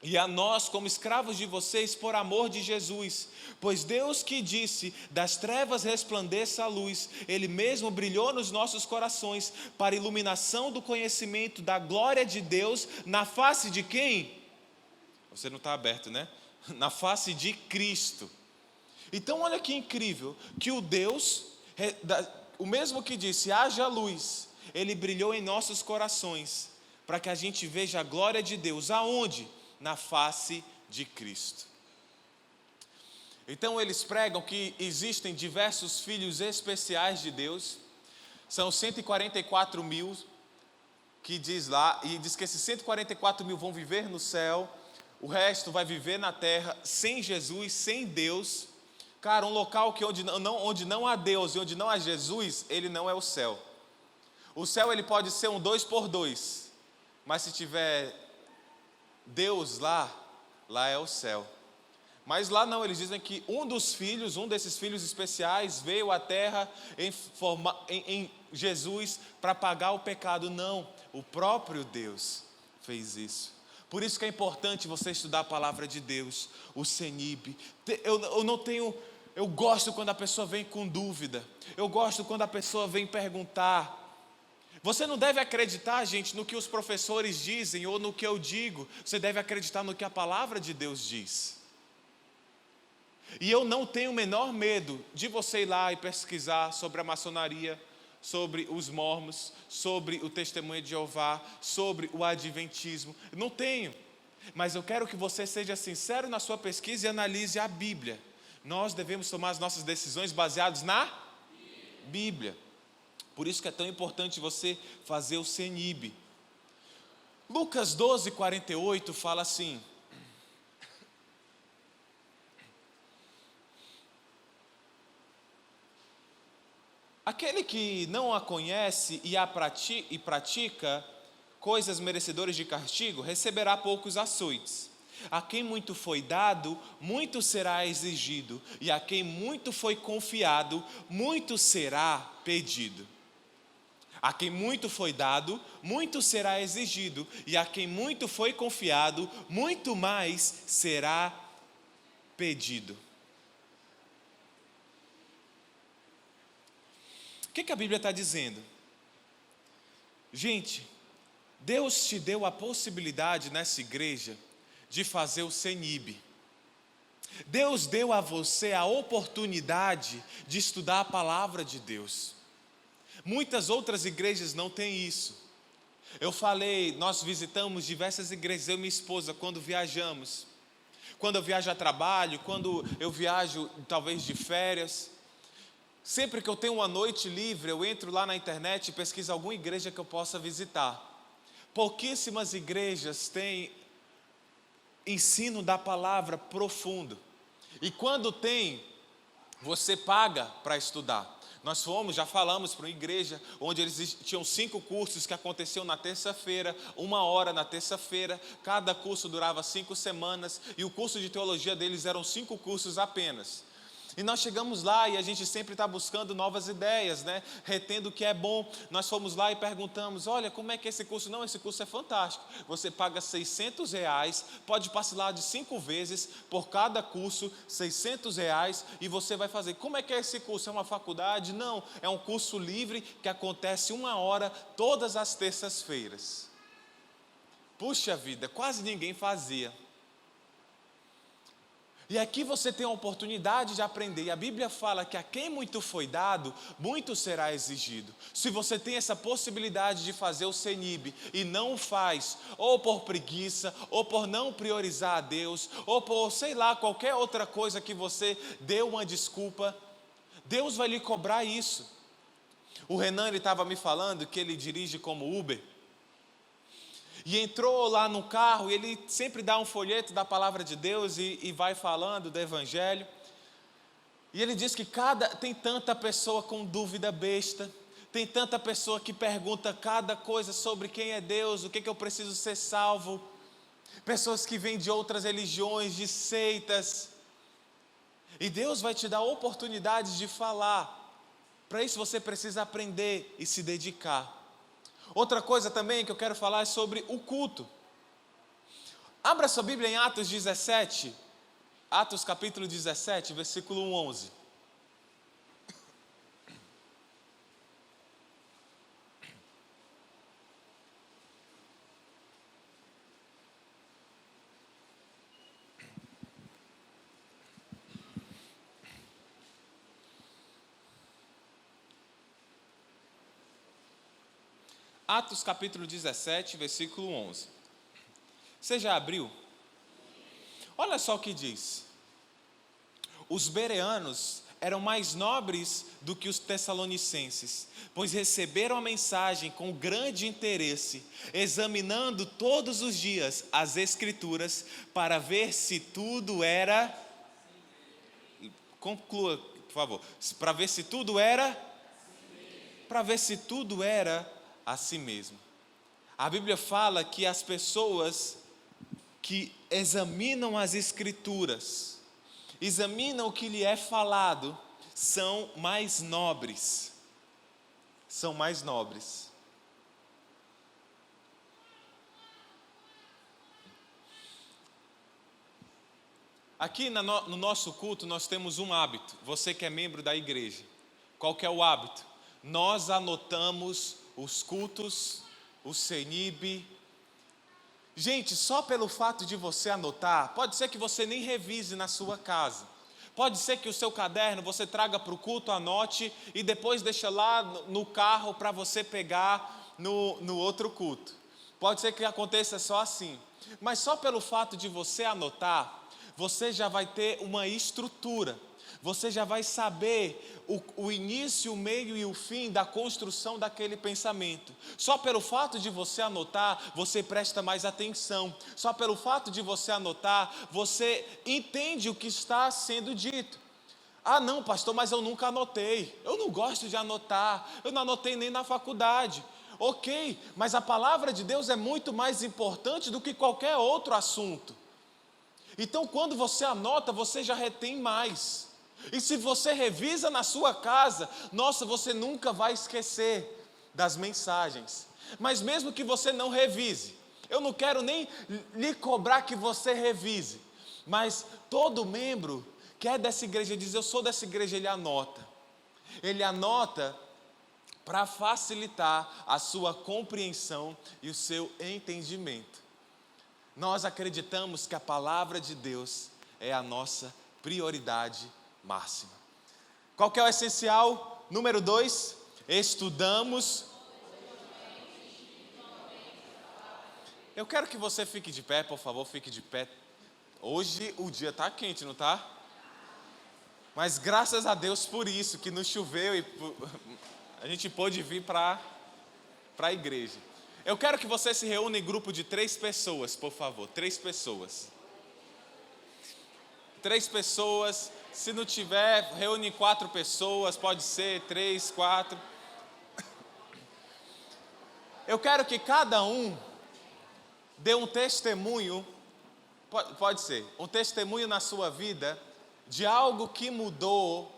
D: e a nós como escravos de vocês por amor de Jesus. Pois Deus que disse, das trevas resplandeça a luz, Ele mesmo brilhou nos nossos corações para a iluminação do conhecimento da glória de Deus na face de quem? Você não está aberto, né? Na face de Cristo. Então olha que incrível, que o Deus, o mesmo que disse, haja luz, Ele brilhou em nossos corações, para que a gente veja a glória de Deus. Aonde? Na face de Cristo. Então eles pregam que existem diversos filhos especiais de Deus, são 144 mil, que diz lá, e diz que esses 144 mil vão viver no céu, o resto vai viver na terra, sem Jesus, sem Deus. Cara, um local que onde não há Deus e onde não há Jesus, ele não é o céu. O céu ele pode ser um 2x2, mas se tiver Deus lá é o céu. Mas lá não, eles dizem que um desses filhos especiais veio à terra em Jesus para pagar o pecado. Não, o próprio Deus fez isso. Por isso que é importante você estudar a palavra de Deus, o CENIB. Eu gosto quando a pessoa vem com dúvida. Eu gosto quando a pessoa vem perguntar. Você não deve acreditar, gente, no que os professores dizem ou no que eu digo. Você deve acreditar no que a palavra de Deus diz. E eu não tenho o menor medo de você ir lá e pesquisar sobre a maçonaria, sobre os mormons, sobre o Testemunho de Jeová, sobre o adventismo. Não tenho. Mas eu quero que você seja sincero na sua pesquisa e analise a Bíblia. Nós devemos tomar as nossas decisões baseadas na Bíblia. Por isso que é tão importante você fazer o CENIB. Lucas 12:48 fala assim. Aquele que não a conhece e pratica coisas merecedoras de castigo, receberá poucos açoites. A quem muito foi dado, muito será exigido, e a quem muito foi confiado, muito será pedido. A quem muito foi dado, muito será exigido, e a quem muito foi confiado, muito mais será pedido. O que a Bíblia está dizendo? Gente, Deus te deu a possibilidade nessa igreja de fazer o CENIB. Deus deu a você a oportunidade de estudar a palavra de Deus. Muitas outras igrejas não têm isso. Eu falei, nós visitamos diversas igrejas, eu e minha esposa, quando viajamos. Quando eu viajo a trabalho, quando eu viajo talvez de férias. Sempre que eu tenho uma noite livre, eu entro lá na internet e pesquiso alguma igreja que eu possa visitar. Pouquíssimas igrejas têm ensino da palavra profundo. E quando tem, você paga para estudar. Nós já falamos para uma igreja onde eles tinham 5 cursos que aconteciam na terça-feira, 1 hora na terça-feira. Cada curso durava 5 semanas e o curso de teologia deles eram 5 cursos apenas. E nós chegamos lá e a gente sempre está buscando novas ideias, né? Retendo o que é bom. Nós fomos lá e perguntamos, olha, como é que é esse curso? Não, esse curso é fantástico. Você paga R$600, pode parcelar de 5 vezes por cada curso, R$600, e você vai fazer. Como é que é esse curso? É uma faculdade? Não, é um curso livre que acontece 1 hora todas as terças-feiras. Puxa vida, quase ninguém fazia. E aqui você tem a oportunidade de aprender. E a Bíblia fala que a quem muito foi dado, muito será exigido. Se você tem essa possibilidade de fazer o CENIB e não o faz, ou por preguiça, ou por não priorizar a Deus, ou por, sei lá, qualquer outra coisa que você deu uma desculpa, Deus vai lhe cobrar isso. O Renan, ele estava me falando que ele dirige como Uber. E entrou lá no carro, e ele sempre dá um folheto da palavra de Deus e vai falando do Evangelho. E ele diz que tem tanta pessoa com dúvida besta, tem tanta pessoa que pergunta cada coisa sobre quem é Deus, o que eu preciso ser salvo. Pessoas que vêm de outras religiões, de seitas. E Deus vai te dar oportunidades de falar. Para isso você precisa aprender e se dedicar. Outra coisa também que eu quero falar é sobre o culto. Abra sua Bíblia em Atos 17, Atos capítulo 17, versículo 11. Atos capítulo 17, versículo 11. Você já abriu? Olha só o que diz. Os bereanos eram mais nobres do que os tessalonicenses, pois receberam a mensagem com grande interesse, examinando todos os dias as Escrituras para ver se tudo era... Conclua, por favor. Para ver se tudo era... Para ver se tudo era a si mesmo. A Bíblia fala que as pessoas que examinam as Escrituras, examinam o que lhe é falado, são mais nobres. São mais nobres. Aqui no nosso culto nós temos um hábito. Você que é membro da igreja, qual que é o hábito? Nós anotamos os cultos, o CENIB. Gente, só pelo fato de você anotar, pode ser que você nem revise na sua casa. Pode ser que o seu caderno você traga para o culto, anote e depois deixa lá no carro para você pegar no outro culto. Pode ser que aconteça só assim. Mas só pelo fato de você anotar, você já vai ter uma estrutura. Você já vai saber o início, o meio e o fim da construção daquele pensamento. Só pelo fato de você anotar, você presta mais atenção. Só pelo fato de você anotar, você entende o que está sendo dito. Ah, não, pastor, mas eu nunca anotei. Eu não gosto de anotar. Eu não anotei nem na faculdade. Ok, mas a palavra de Deus é muito mais importante do que qualquer outro assunto. Então, quando você anota, você já retém mais. E se você revisa na sua casa, nossa, você nunca vai esquecer das mensagens. Mas mesmo que você não revise, eu não quero nem lhe cobrar que você revise, mas todo membro que é dessa igreja diz, eu sou dessa igreja, ele anota. Ele anota para facilitar a sua compreensão e o seu entendimento. Nós acreditamos que a palavra de Deus é a nossa prioridade máxima. Qual que é o essencial? Número 2, estudamos. Eu quero que você fique de pé, por favor, fique de pé. Hoje o dia está quente, não está? Mas graças a Deus por isso, que não choveu e a gente pôde vir para a igreja. Eu quero que você se reúna em grupo de 3 pessoas, por favor. 3 pessoas. 3 pessoas. Se não tiver, reúne em 4 pessoas. Pode ser 3, 4. Eu quero que cada um dê um testemunho. Pode ser. Um testemunho na sua vida de algo que mudou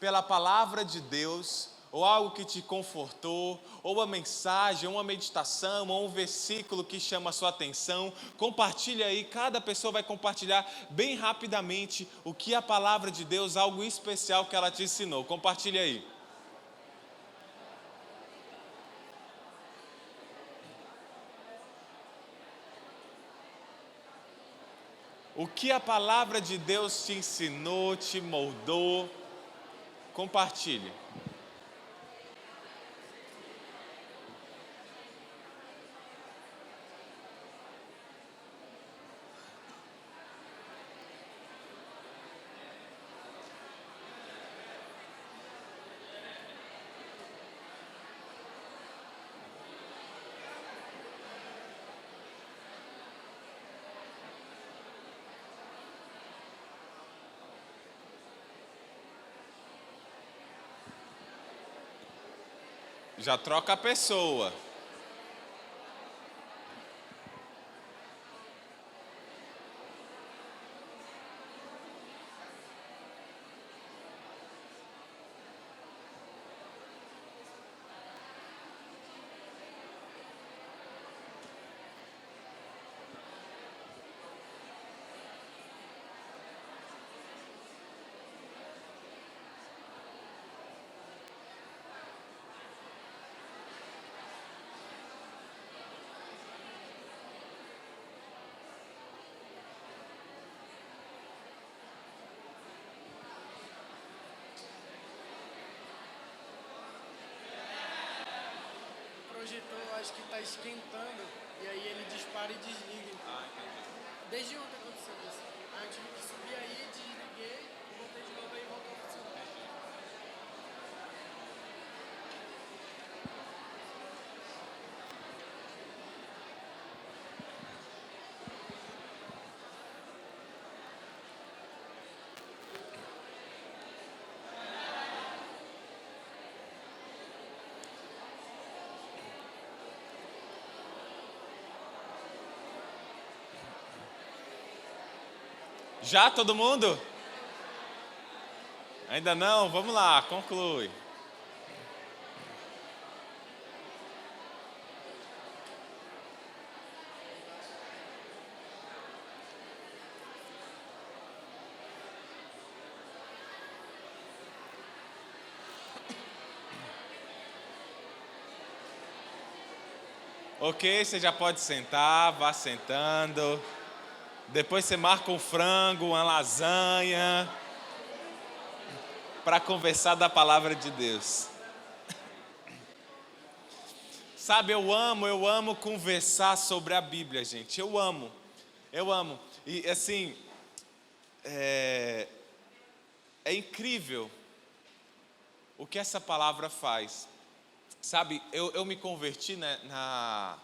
D: pela palavra de Deus, ou algo que te confortou, ou uma mensagem, ou uma meditação, ou um versículo que chama a sua atenção. Compartilha aí, cada pessoa vai compartilhar bem rapidamente o que a palavra de Deus, algo especial que ela te ensinou. Compartilha aí. O que a palavra de Deus te ensinou, te moldou. Compartilhe. Já troca a pessoa.
H: Projetor, acho que está esquentando, e aí ele dispara e desliga. Desde ontem aconteceu isso. Aí eu tive que subir aí, desliguei, voltei de novo e voltou a funcionar.
D: Já todo mundo? Ainda não? Vamos lá, conclui. Ok, você já pode sentar, vá sentando. Depois você marca um frango, uma lasanha, para conversar da palavra de Deus. Sabe, eu amo conversar sobre a Bíblia, gente. Eu amo. E assim, é incrível o que essa palavra faz. Sabe, eu me converti na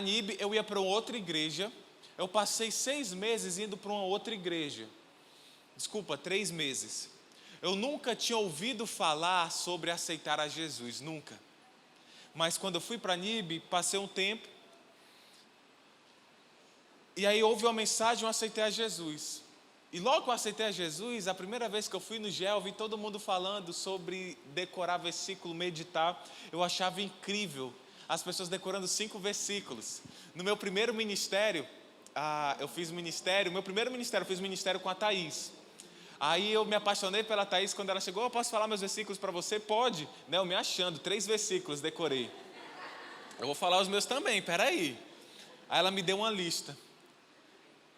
D: NIB, eu ia para outra igreja. Eu passei 6 meses indo para uma outra igreja. Desculpa, 3 meses. Eu nunca tinha ouvido falar sobre aceitar a Jesus, nunca. Mas quando eu fui para Nibe, passei um tempo, e aí houve uma mensagem, eu aceitei a Jesus. E logo que eu aceitei a Jesus, a primeira vez que eu fui no GEL, vi todo mundo falando sobre decorar versículo, meditar. Eu achava incrível as pessoas decorando 5 versículos. No meu primeiro ministério, eu fiz ministério com a Thaís. Aí eu me apaixonei pela Thaís, quando ela chegou, eu posso falar meus versículos para você? Pode. Né? Eu me achando, 3 versículos decorei. Eu vou falar os meus também, peraí. Aí ela me deu uma lista.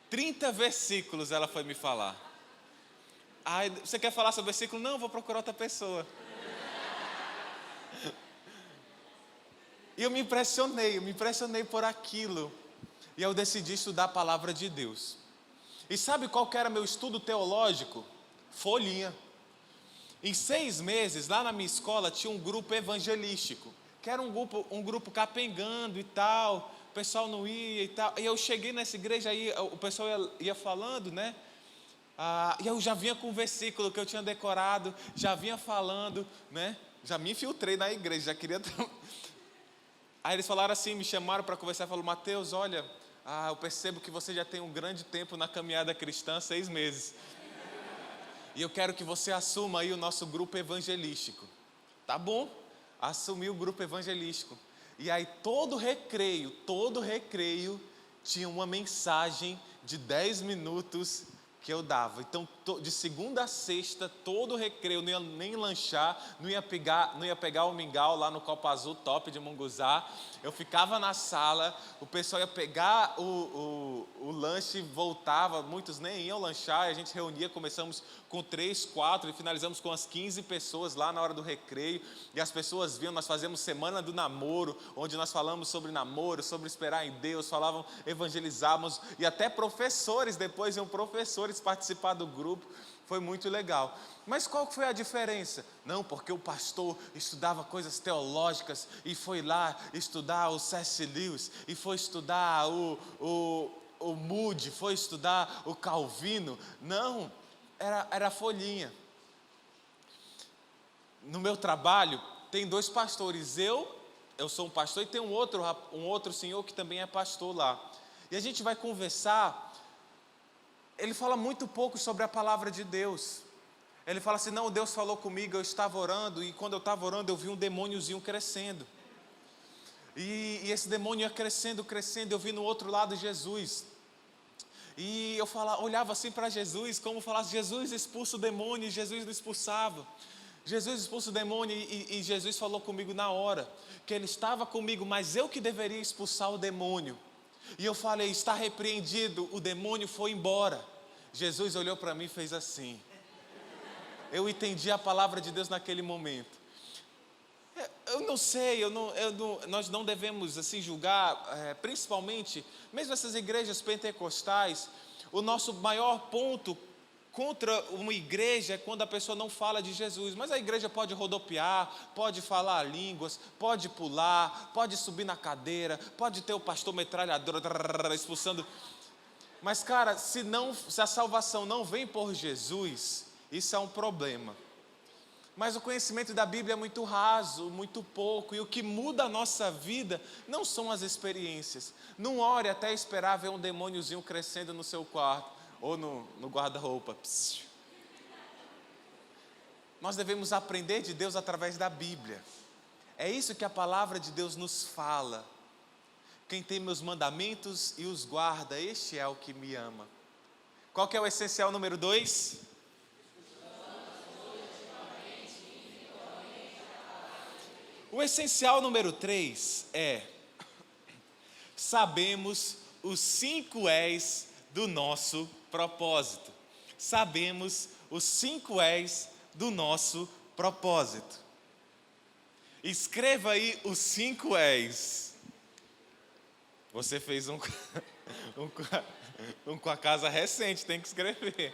D: 30 versículos ela foi me falar. Aí, você quer falar sobre o versículo? Não, vou procurar outra pessoa. E eu me impressionei por aquilo. E eu decidi estudar a palavra de Deus. E sabe qual que era meu estudo teológico? Folhinha. Em 6 meses, lá na minha escola, tinha um grupo evangelístico, que era um grupo capengando e tal, o pessoal não ia e tal. E eu cheguei nessa igreja, aí o pessoal ia falando, né? E eu já vinha com o versículo que eu tinha decorado, já vinha falando, né? Já me infiltrei na igreja, já queria... Aí eles falaram assim, me chamaram para conversar, falaram: Mateus, olha, eu percebo que você já tem um grande tempo na caminhada cristã, 6 meses. E eu quero que você assuma aí o nosso grupo evangelístico. Tá bom, assumi o grupo evangelístico. E aí todo recreio tinha uma mensagem de 10 minutos que eu dava. Então, de segunda a sexta, todo recreio, não ia nem lanchar, não ia pegar o mingau lá no Copa Azul Top de Munguzá. Eu ficava na sala, o pessoal ia pegar o lanche e voltava, muitos nem iam lanchar, e a gente reunia, começamos com 3, 4 e finalizamos com as 15 pessoas lá na hora do recreio, e as pessoas vinham, nós fazíamos semana do namoro, onde nós falamos sobre namoro, sobre esperar em Deus, evangelizávamos, e até professores, depois iam professores participar do grupo. Foi muito legal. Mas qual foi a diferença? Não, porque o pastor estudava coisas teológicas e foi lá estudar o C.S. Lewis, e foi estudar o Moody, foi estudar o Calvino. Não, era folhinha. No meu trabalho tem 2 pastores, eu sou um pastor, e tem um outro senhor que também é pastor lá. E a gente vai conversar. Ele fala muito pouco sobre a palavra de Deus. Ele fala assim: não, Deus falou comigo, eu estava orando, e quando eu estava orando eu vi um demôniozinho crescendo. E esse demônio ia crescendo, eu vi no outro lado Jesus. E eu olhava assim para Jesus, como falasse: Jesus expulsa o demônio, e Jesus não expulsava. Jesus expulsa o demônio, e Jesus falou comigo na hora, que Ele estava comigo, mas eu que deveria expulsar o demônio. E eu falei: está repreendido, o demônio foi embora. Jesus olhou para mim e fez assim. Eu entendi a palavra de Deus naquele momento. Eu não sei, nós não devemos assim julgar, principalmente, mesmo essas igrejas pentecostais, o nosso maior ponto contra uma igreja é quando a pessoa não fala de Jesus. Mas a igreja pode rodopiar, pode falar línguas, pode pular, pode subir na cadeira, pode ter o pastor metralhador expulsando. Mas, cara, se a salvação não vem por Jesus, isso é um problema. Mas o conhecimento da Bíblia é muito raso, muito pouco, e o que muda a nossa vida não são as experiências. Não ore até esperar ver um demôniozinho crescendo no seu quarto ou no guarda-roupa. Nós devemos aprender de Deus através da Bíblia. É isso que a palavra de Deus nos fala. Quem tem meus mandamentos e os guarda, este é o que me ama. Qual que é o essencial número 2? O essencial número 3 é: sabemos os 5 E's do nosso propósito. Sabemos os 5 E's do nosso propósito. Escreva aí os 5 E's. Você fez um com a casa recente, tem que escrever.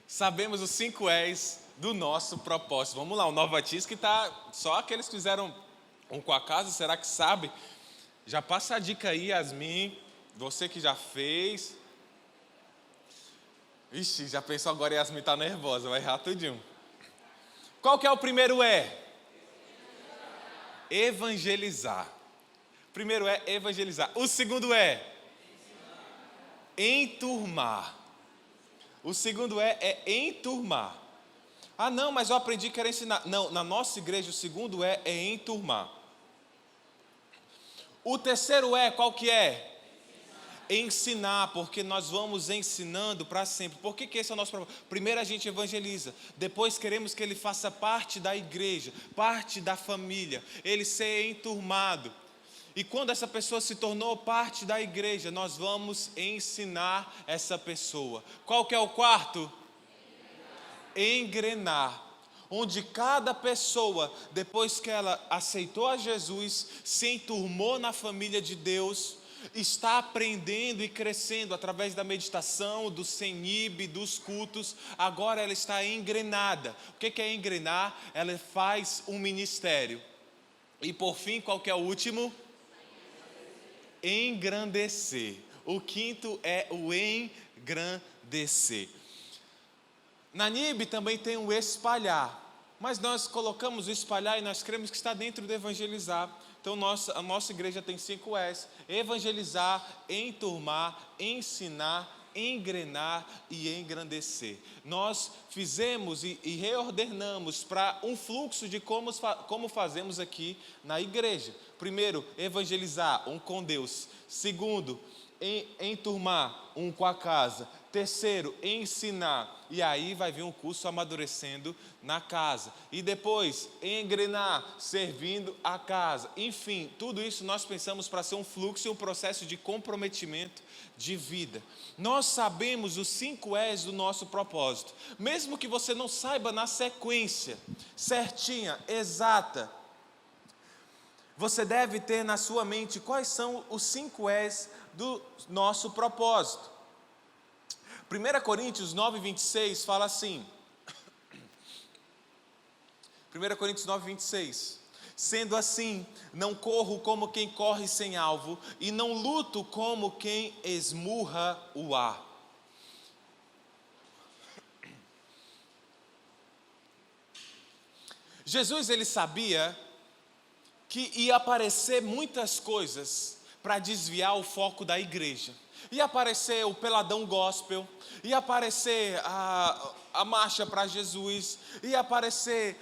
D: Sabemos os 5 E's do nosso propósito. Vamos lá, o Nova Batismo, que está só aqueles que fizeram um com a casa, será que sabe? Já passa a dica aí, Yasmin, você que já fez. Ixi, já pensou agora, Yasmin tá nervosa, vai errar tudinho. Qual que é o primeiro E? Evangelizar. Primeiro é evangelizar. O segundo é enturmar. O segundo é enturmar. Ah, não, mas eu aprendi que era ensinar. Não, na nossa igreja o segundo é enturmar. O terceiro qual que é? Ensinar, porque nós vamos ensinando para sempre. Por que esse é o nosso problema? Primeiro a gente evangeliza, depois queremos que ele faça parte da igreja, parte da família, ele ser enturmado. E quando essa pessoa se tornou parte da igreja, nós vamos ensinar essa pessoa. Qual que é o quarto? Engrenar. Onde cada pessoa, depois que ela aceitou a Jesus, se enturmou na família de Deus, está aprendendo e crescendo através da meditação, do Senib, dos cultos. Agora ela está engrenada. O que é engrenar? Ela faz um ministério. E por fim, qual que é o último? Engrandecer. O quinto é o engrandecer. Na NIB também tem o espalhar, mas nós colocamos o espalhar e nós cremos que está dentro do evangelizar. Então a nossa igreja tem 5 E's: evangelizar, enturmar, ensinar, engrenar e engrandecer. Nós fizemos e reordenamos para um fluxo de como fazemos aqui na igreja. Primeiro, evangelizar, um com Deus. Segundo, enturmar, um com a casa. Terceiro, ensinar, e aí vai vir um curso amadurecendo na casa. E depois, engrenar, servindo a casa. Enfim, tudo isso nós pensamos para ser um fluxo e um processo de comprometimento de vida. Nós sabemos os 5 E's do nosso propósito. Mesmo que você não saiba na sequência certinha, exata, você deve ter na sua mente quais são os 5 E's do nosso propósito. 1 Coríntios 9, 26 fala assim. 1 Coríntios 9, 26. Sendo assim, não corro como quem corre sem alvo, e não luto como quem esmurra o ar. Jesus, ele sabia que ia aparecer muitas coisas para desviar o foco da igreja. Ia aparecer o peladão gospel, ia aparecer a marcha para Jesus, ia aparecer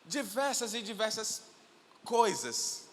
D: diversas coisas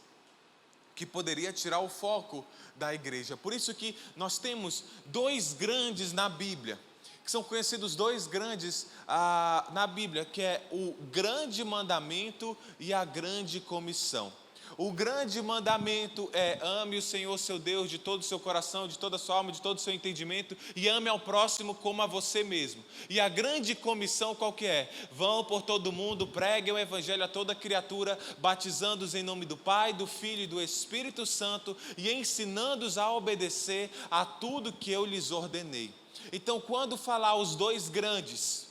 D: que poderia tirar o foco da igreja. Por isso que nós temos 2 grandes na Bíblia, que são conhecidos 2 grandes na Bíblia, que é o grande mandamento e a grande comissão. O grande mandamento é: ame o Senhor seu Deus de todo o seu coração, de toda a sua alma, de todo o seu entendimento, e ame ao próximo como a você mesmo. E a grande comissão qual que é? Vão por todo mundo, preguem o evangelho a toda criatura, batizando-os em nome do Pai, do Filho e do Espírito Santo, e ensinando-os a obedecer a tudo que eu lhes ordenei. Então, quando falar os 2 grandes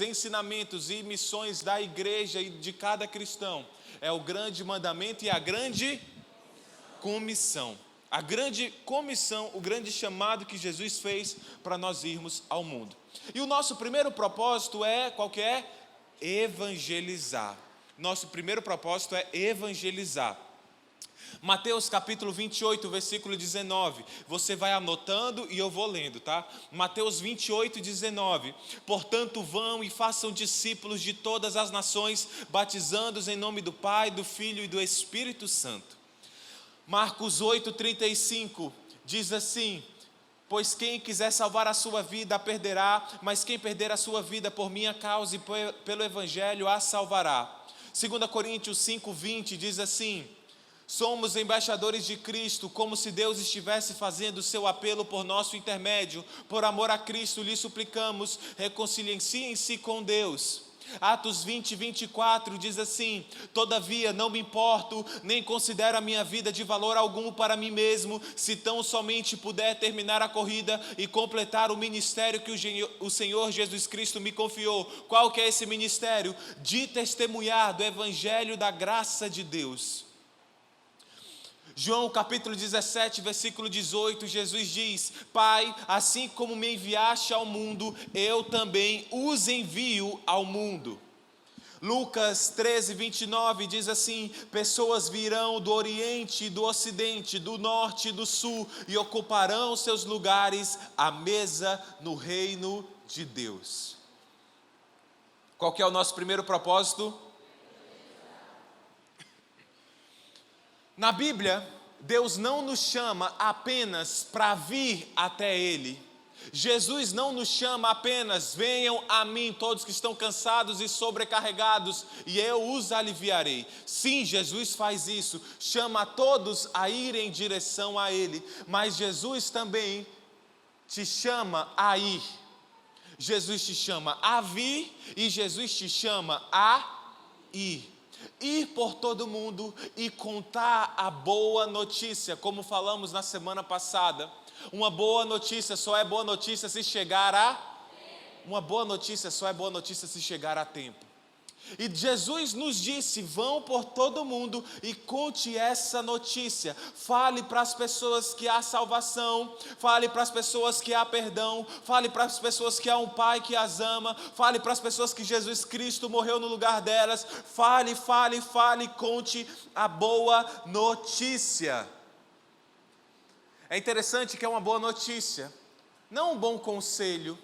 D: ensinamentos e missões da igreja e de cada cristão, é o grande mandamento e a grande comissão. A grande comissão, o grande chamado que Jesus fez para nós irmos ao mundo. E o nosso primeiro propósito é, qual que é? Evangelizar. Nosso primeiro propósito é evangelizar. Mateus capítulo 28, versículo 19. Você vai anotando e eu vou lendo, tá? Mateus 28, 19. Portanto, vão e façam discípulos de todas as nações, batizando-os em nome do Pai, do Filho e do Espírito Santo. Marcos 8, 35 diz assim: pois quem quiser salvar a sua vida a perderá, mas quem perder a sua vida por minha causa e pelo Evangelho a salvará. 2 Coríntios 5, 20 diz assim: somos embaixadores de Cristo, como se Deus estivesse fazendo o seu apelo por nosso intermédio. Por amor a Cristo, lhe suplicamos, reconciliem-se com Deus. Atos 20, 24 diz assim: todavia não me importo, nem considero a minha vida de valor algum para mim mesmo, se tão somente puder terminar a corrida e completar o ministério que o Senhor Jesus Cristo me confiou. Qual que é esse ministério? De testemunhar do Evangelho da graça de Deus. João capítulo 17, versículo 18, Jesus diz: Pai, assim como me enviaste ao mundo, eu também os envio ao mundo. Lucas 13, 29 diz assim: pessoas virão do Oriente, do Ocidente, do Norte e do Sul e ocuparão seus lugares à mesa no reino de Deus. Qual que é o nosso primeiro propósito? Na Bíblia, Deus não nos chama apenas para vir até Ele. Jesus não nos chama apenas: venham a mim todos que estão cansados e sobrecarregados e eu os aliviarei. Sim, Jesus faz isso, chama a todos a irem em direção a Ele, mas Jesus também te chama a ir. Jesus te chama a vir e Jesus te chama a ir. Ir por todo mundo e contar a boa notícia, como falamos na semana passada. Uma boa notícia só é boa notícia se chegar a... Uma boa notícia só é boa notícia se chegar a tempo. E Jesus nos disse: vão por todo mundo e conte essa notícia. Fale para as pessoas que há salvação, fale para as pessoas que há perdão, fale para as pessoas que há um Pai que as ama, fale para as pessoas que Jesus Cristo morreu no lugar delas. Fale, conte a boa notícia. É interessante que é uma boa notícia, não um bom conselho.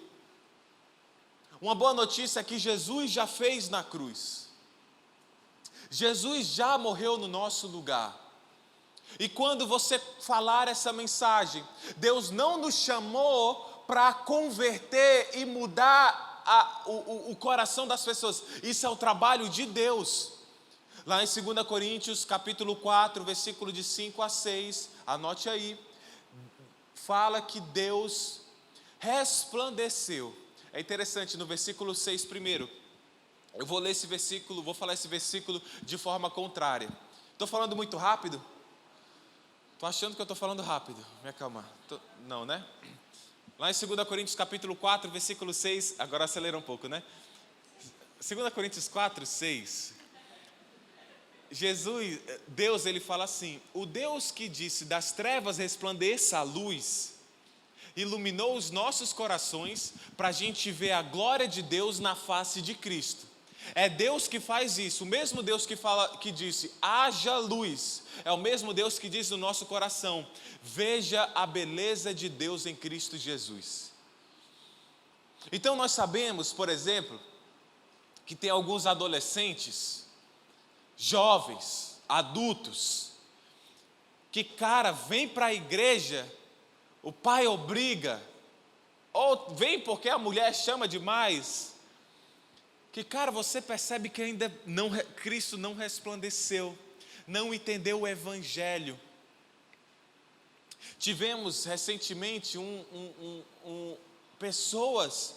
D: Uma boa notícia é que Jesus já fez na cruz. Jesus já morreu no nosso lugar. E quando você falar essa mensagem, Deus não nos chamou para converter e mudar o coração das pessoas. Isso é o trabalho de Deus. Lá em 2 Coríntios, capítulo 4, versículo de 5 a 6, anote aí, fala que Deus resplandeceu. É interessante, no versículo 6 primeiro, eu vou ler esse versículo, vou falar esse versículo de forma contrária. Estou falando muito rápido? Estou achando que eu estou falando rápido, me acalmar. Não, né? Lá em 2 Coríntios capítulo 4, versículo 6, agora acelera um pouco, né? 2 Coríntios 4, 6, Deus, ele fala assim: o Deus que disse das trevas resplandeça a luz, iluminou os nossos corações para a gente ver a glória de Deus na face de Cristo. É Deus que faz isso. O mesmo Deus que disse haja luz, é o mesmo Deus que diz no nosso coração: veja a beleza de Deus em Cristo Jesus. Então nós sabemos, por exemplo, que tem alguns adolescentes, jovens, adultos, que vem para a igreja, o pai obriga, ou vem porque a mulher chama demais, que você percebe que ainda Cristo não resplandeceu, não entendeu o Evangelho. Tivemos recentemente pessoas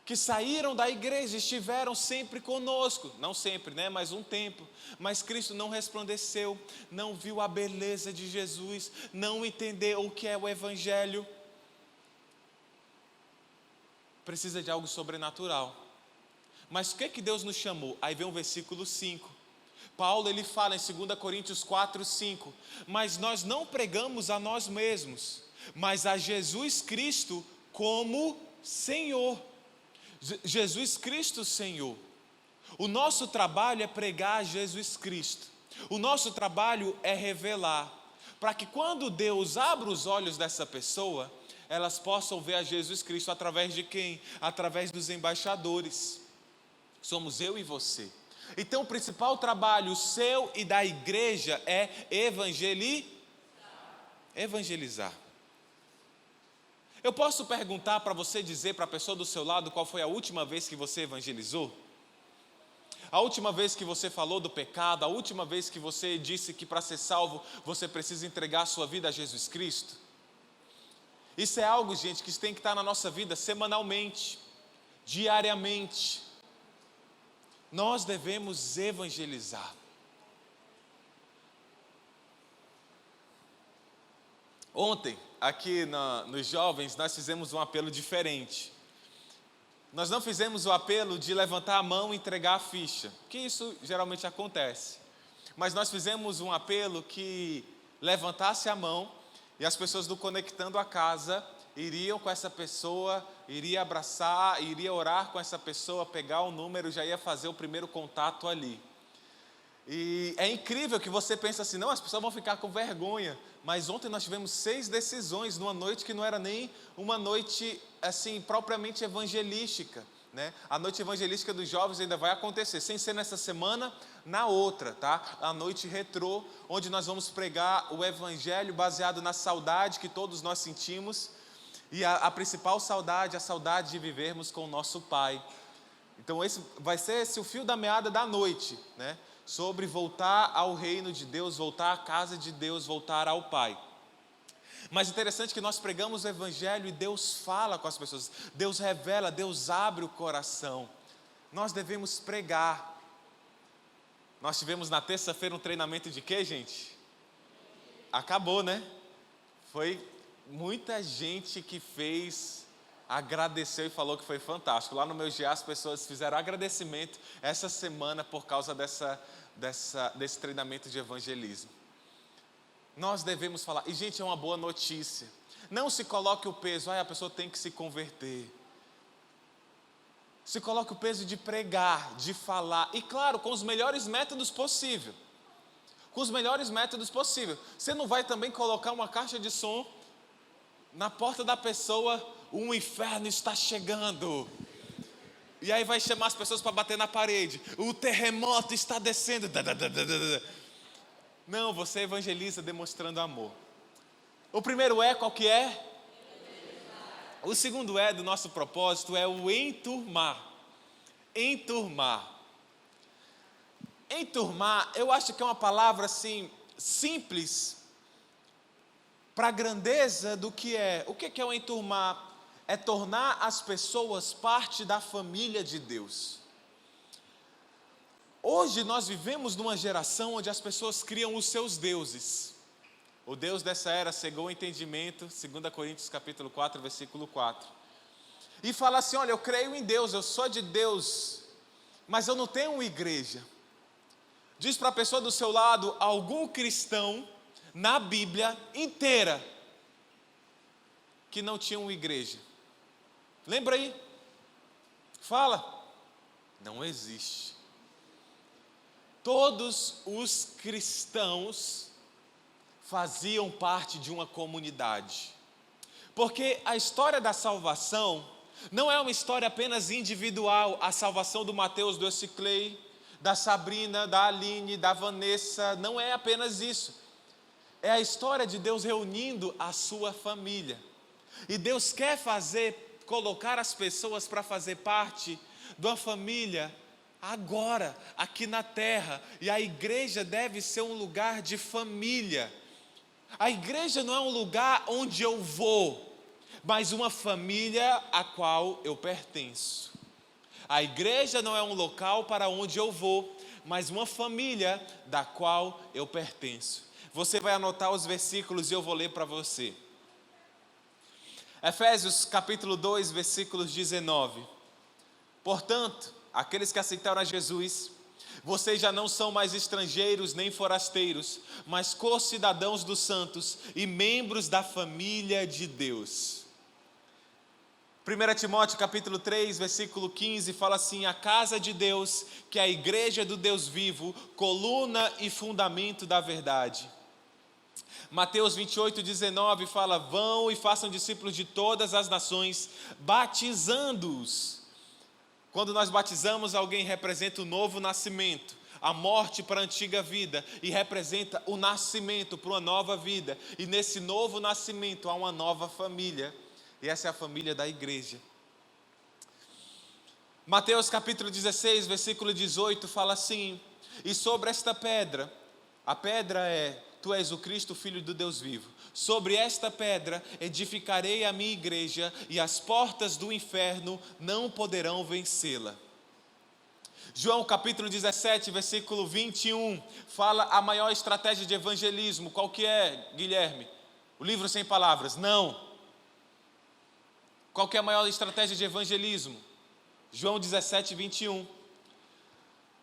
D: que saíram da igreja, estiveram sempre conosco, não sempre, né, mas um tempo, mas Cristo não resplandeceu, não viu a beleza de Jesus, não entendeu o que é o Evangelho. Precisa de algo sobrenatural. Mas o que Deus nos chamou? Aí vem o versículo 5. Paulo, ele fala em 2 Coríntios 4, 5, mas nós não pregamos a nós mesmos, mas a Jesus Cristo como Senhor. Jesus Cristo Senhor. O nosso trabalho é pregar Jesus Cristo. O nosso trabalho é revelar, para que quando Deus abra os olhos dessa pessoa, elas possam ver a Jesus Cristo através de quem? Através dos embaixadores. Somos eu e você. Então o principal trabalho seu e da igreja é evangelizar. Eu posso perguntar para você dizer para a pessoa do seu lado qual foi a última vez que você evangelizou? A última vez que você falou do pecado, a última vez que você disse que para ser salvo você precisa entregar a sua vida a Jesus Cristo? Isso é algo, gente, que tem que estar na nossa vida semanalmente, diariamente. Nós devemos evangelizar. Ontem, aqui nos jovens, nós fizemos um apelo diferente. Nós não fizemos o apelo de levantar a mão e entregar a ficha, que isso geralmente acontece. Mas nós fizemos um apelo que levantasse a mão e as pessoas do Conectando a Casa iriam com essa pessoa, iria abraçar, iria orar com essa pessoa, pegar o número, já ia fazer o primeiro contato ali. E é incrível que você pensa assim, não, as pessoas vão ficar com vergonha. Mas ontem nós tivemos 6 decisões numa noite que não era nem uma noite assim propriamente evangelística, né? A noite evangelística dos jovens ainda vai acontecer, sem ser nessa semana, na outra, tá? A noite retrô, onde nós vamos pregar o evangelho baseado na saudade que todos nós sentimos. E a principal saudade, a saudade de vivermos com o nosso Pai. Então esse vai ser o fio da meada da noite, né? Sobre voltar ao reino de Deus, voltar à casa de Deus, voltar ao Pai. Mas interessante que nós pregamos o Evangelho e Deus fala com as pessoas. Deus revela, Deus abre o coração. Nós devemos pregar. Nós tivemos na terça-feira um treinamento de quê, gente? Acabou, né? Foi muita gente que fez, agradeceu e falou que foi fantástico. Lá no meu GA as pessoas fizeram agradecimento essa semana por causa desse treinamento de evangelismo. Nós devemos falar, e gente, é uma boa notícia. Não se coloque o peso, a pessoa tem que se converter. Se coloque o peso de pregar, de falar, e claro, com os melhores métodos possível. Com os melhores métodos possível. Você não vai também colocar uma caixa de som na porta da pessoa, o inferno está chegando. E aí vai chamar as pessoas para bater na parede. O terremoto está descendo. Não, você evangeliza demonstrando amor. O primeiro qual que é? O segundo do nosso propósito é o enturmar. Enturmar. Enturmar, eu acho que é uma palavra assim, simples, para a grandeza do que é. O que é o enturmar? É tornar as pessoas parte da família de Deus. Hoje nós vivemos numa geração onde as pessoas criam os seus deuses. O Deus dessa era cegou o entendimento, 2 Coríntios capítulo 4, versículo 4. E fala assim, olha, eu creio em Deus, eu sou de Deus, mas eu não tenho uma igreja. Diz para a pessoa do seu lado, algum cristão na Bíblia inteira que não tinha uma igreja. Lembra aí? Fala. Não existe. Todos os cristãos faziam parte de uma comunidade. Porque a história da salvação não é uma história apenas individual. A salvação do Mateus, do Euciclei, da Sabrina, da Aline, da Vanessa, não é apenas isso. É a história de Deus reunindo a sua família. E Deus quer colocar as pessoas para fazer parte de uma família agora, aqui na terra. E a igreja deve ser um lugar de família. A igreja não é um lugar onde eu vou, mas uma família a qual eu pertenço. A igreja não é um local para onde eu vou, mas uma família da qual eu pertenço. Você vai anotar os versículos e eu vou ler para você. Efésios capítulo 2, versículos 19. Portanto, aqueles que aceitaram a Jesus, vocês já não são mais estrangeiros nem forasteiros, mas co-cidadãos dos santos e membros da família de Deus. 1 Timóteo capítulo 3, versículo 15, fala assim, a casa de Deus, que é a igreja do Deus vivo, coluna e fundamento da verdade. Mateus 28, 19 fala, vão e façam discípulos de todas as nações, batizando-os. Quando nós batizamos, alguém representa o novo nascimento, a morte para a antiga vida, e representa o nascimento para uma nova vida. E nesse novo nascimento há uma nova família, e essa é a família da igreja. Mateus capítulo 16, versículo 18, fala assim, e sobre esta pedra, a pedra é, tu és o Cristo, Filho do Deus vivo. Sobre esta pedra edificarei a minha igreja, e as portas do inferno não poderão vencê-la. João capítulo 17, versículo 21, fala a maior estratégia de evangelismo. Qual que é, Guilherme? O livro sem palavras? Não. Qual que é a maior estratégia de evangelismo? João 17, 21.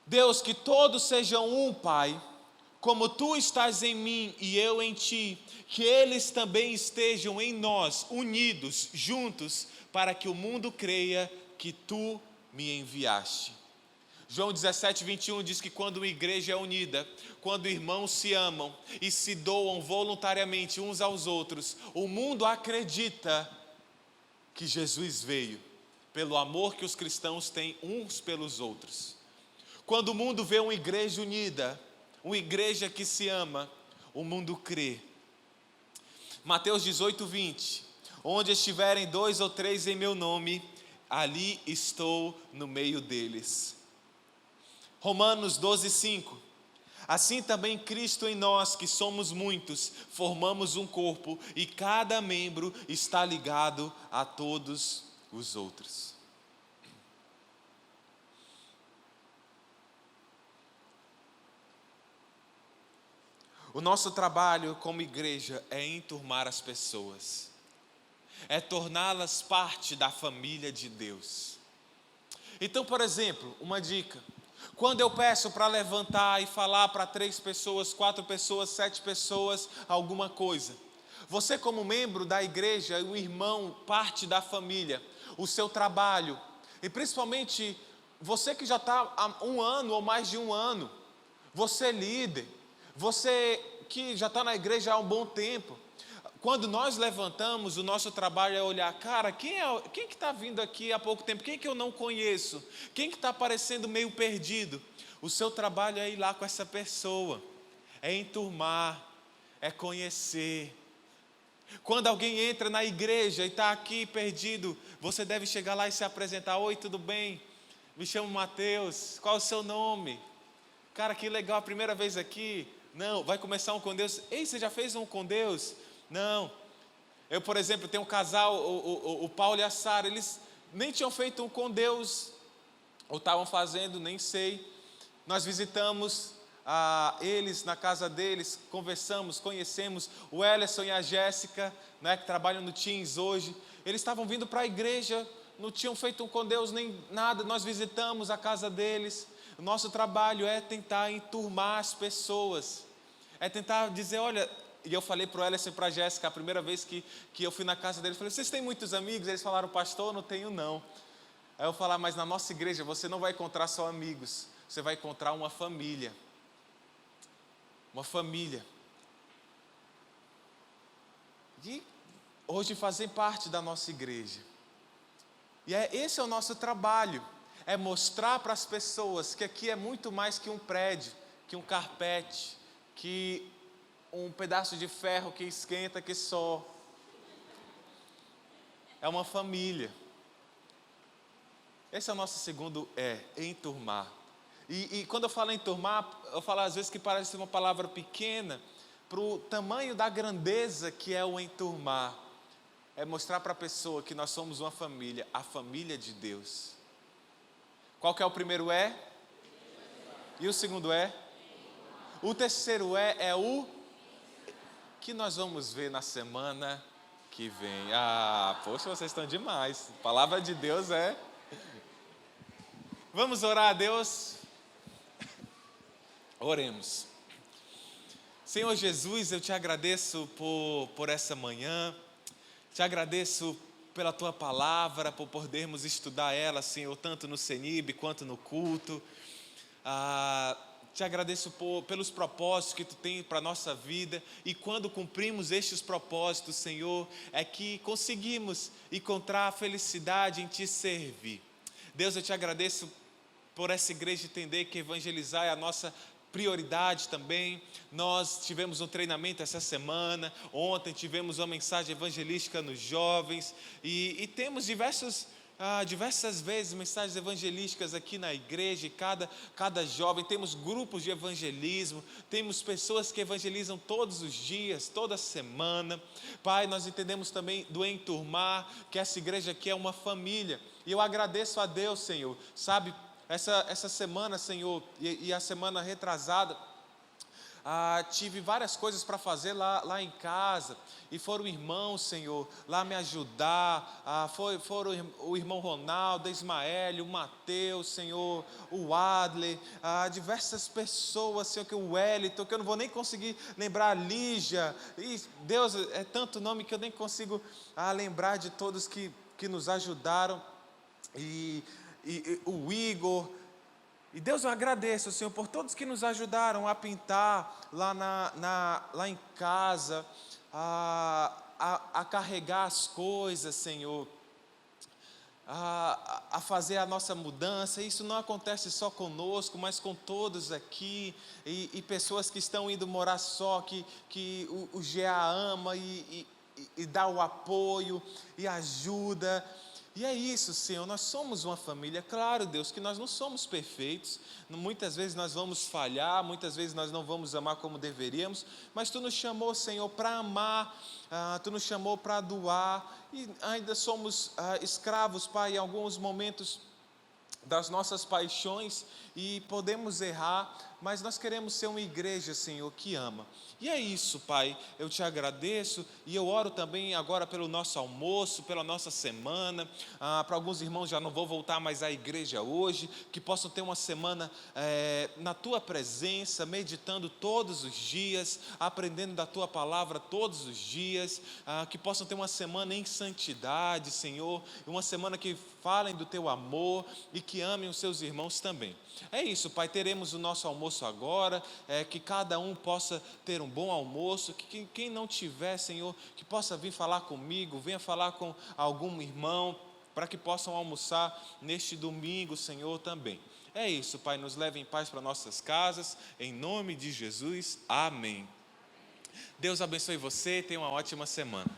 D: Deus, que todos sejam um, Pai, como tu estás em mim e eu em ti, que eles também estejam em nós, unidos, juntos, para que o mundo creia que tu me enviaste. João 17:21 diz que quando uma igreja é unida, quando irmãos se amam e se doam voluntariamente uns aos outros, o mundo acredita que Jesus veio, pelo amor que os cristãos têm uns pelos outros. Quando o mundo vê uma igreja unida, uma igreja que se ama, o mundo crê. Mateus 18:20, onde estiverem 2 ou 3 em meu nome, ali estou no meio deles. Romanos 12:5, assim também Cristo em nós, que somos muitos, formamos um corpo e cada membro está ligado a todos os outros. O nosso trabalho como igreja é enturmar as pessoas, é torná-las parte da família de Deus. Então, por exemplo, uma dica: quando eu peço para levantar e falar para 3 pessoas, 4 pessoas, 7 pessoas alguma coisa, você como membro da igreja, um irmão, parte da família, o seu trabalho, e principalmente você que já está há 1 ano ou mais de 1 ano, você líder, você que já está na igreja há um bom tempo, quando nós levantamos, o nosso trabalho é olhar, cara, quem que está vindo aqui há pouco tempo? Quem que eu não conheço? Quem que está parecendo meio perdido? O seu trabalho é ir lá com essa pessoa, é enturmar, é conhecer. Quando alguém entra na igreja e está aqui perdido, você deve chegar lá e se apresentar. Oi, tudo bem? Me chamo Mateus, qual é o seu nome? Cara, que legal, a primeira vez aqui. Não, vai começar um com Deus. Ei, você já fez um com Deus? Não. Eu, por exemplo, tenho um casal, o Paulo e a Sara, eles nem tinham feito um com Deus, ou estavam fazendo, nem sei. Nós visitamos eles na casa deles, conversamos, conhecemos o Ellison e a Jéssica, né, que trabalham no Teens hoje. Eles estavam vindo para a igreja, não tinham feito um com Deus nem nada, nós visitamos a casa deles. O nosso trabalho é tentar enturmar as pessoas, é tentar dizer, olha, e eu falei para o Ellison e para a Jéssica, a primeira vez que eu fui na casa deles, falei, vocês têm muitos amigos? Eles falaram, pastor, não tenho não. Aí eu falei, mas na nossa igreja você não vai encontrar só amigos, você vai encontrar uma família. Uma família. E hoje fazem parte da nossa igreja. E esse é o nosso trabalho, é mostrar para as pessoas que aqui é muito mais que um prédio, que um carpete, que um pedaço de ferro que esquenta, que só. É uma família. Esse é o nosso segundo enturmar. E quando eu falo enturmar, eu falo às vezes que parece uma palavra pequena, para o tamanho da grandeza que é o enturmar. É mostrar para a pessoa que nós somos uma família, a família de Deus. Qual que é o primeiro é? E o segundo é? O terceiro é o que nós vamos ver na semana que vem. Ah, poxa, vocês estão demais. A palavra de Deus é... Vamos orar a Deus? Oremos. Senhor Jesus, eu te agradeço por essa manhã, te agradeço pela tua palavra, por podermos estudar ela, Senhor, tanto no CENIB quanto no culto. Te agradeço pelos propósitos que tu tem para a nossa vida, e quando cumprimos estes propósitos, Senhor, é que conseguimos encontrar a felicidade em te servir. Deus, eu te agradeço por essa igreja entender que evangelizar é a nossa prioridade também. Nós tivemos um treinamento essa semana, ontem tivemos uma mensagem evangelística nos jovens, e temos diversas vezes mensagens evangelísticas aqui na igreja, e cada jovem, temos grupos de evangelismo, temos pessoas que evangelizam todos os dias, toda semana. Pai, nós entendemos também do enturmar, que essa igreja aqui é uma família, e eu agradeço a Deus, Senhor, sabe, essa semana, Senhor, e a semana retrasada, tive várias coisas para fazer lá em casa, e foram irmãos, Senhor, lá me ajudar, foram o irmão Ronaldo, a Ismael, o Mateus, Senhor, o Adler, diversas pessoas, Senhor, que o Wellington, que eu não vou nem conseguir lembrar, a Lígia, e Deus, é tanto nome que eu nem consigo lembrar de todos que nos ajudaram, e o Igor. E Deus, eu agradeço, Senhor, por todos que nos ajudaram a pintar lá em casa, a carregar as coisas, Senhor, a fazer a nossa mudança. Isso não acontece só conosco, mas com todos aqui, e pessoas que estão indo morar só, que o GA ama e dá o apoio e ajuda. E é isso, Senhor, nós somos uma família. Claro, Deus, que nós não somos perfeitos, muitas vezes nós vamos falhar, muitas vezes nós não vamos amar como deveríamos, mas Tu nos chamou, Senhor, para amar, Tu nos chamou para doar, e ainda somos escravos, Pai, em alguns momentos das nossas paixões, e podemos errar, mas nós queremos ser uma igreja, Senhor, que ama. E é isso, Pai, eu Te agradeço, e eu oro também agora pelo nosso almoço, pela nossa semana. Para alguns irmãos já não vou voltar mais à igreja hoje, que possam ter uma semana na Tua presença, meditando todos os dias, aprendendo da Tua palavra todos os dias, que possam ter uma semana em santidade, Senhor, uma semana que falem do Teu amor e que amem os seus irmãos também. É isso, Pai, teremos o nosso almoço agora, que cada um possa ter um bom almoço, que quem não tiver, Senhor, que possa vir falar comigo, venha falar com algum irmão, para que possam almoçar neste domingo, Senhor, também. É isso, Pai, nos leve em paz para nossas casas, em nome de Jesus, amém. Deus abençoe você, tenha uma ótima semana.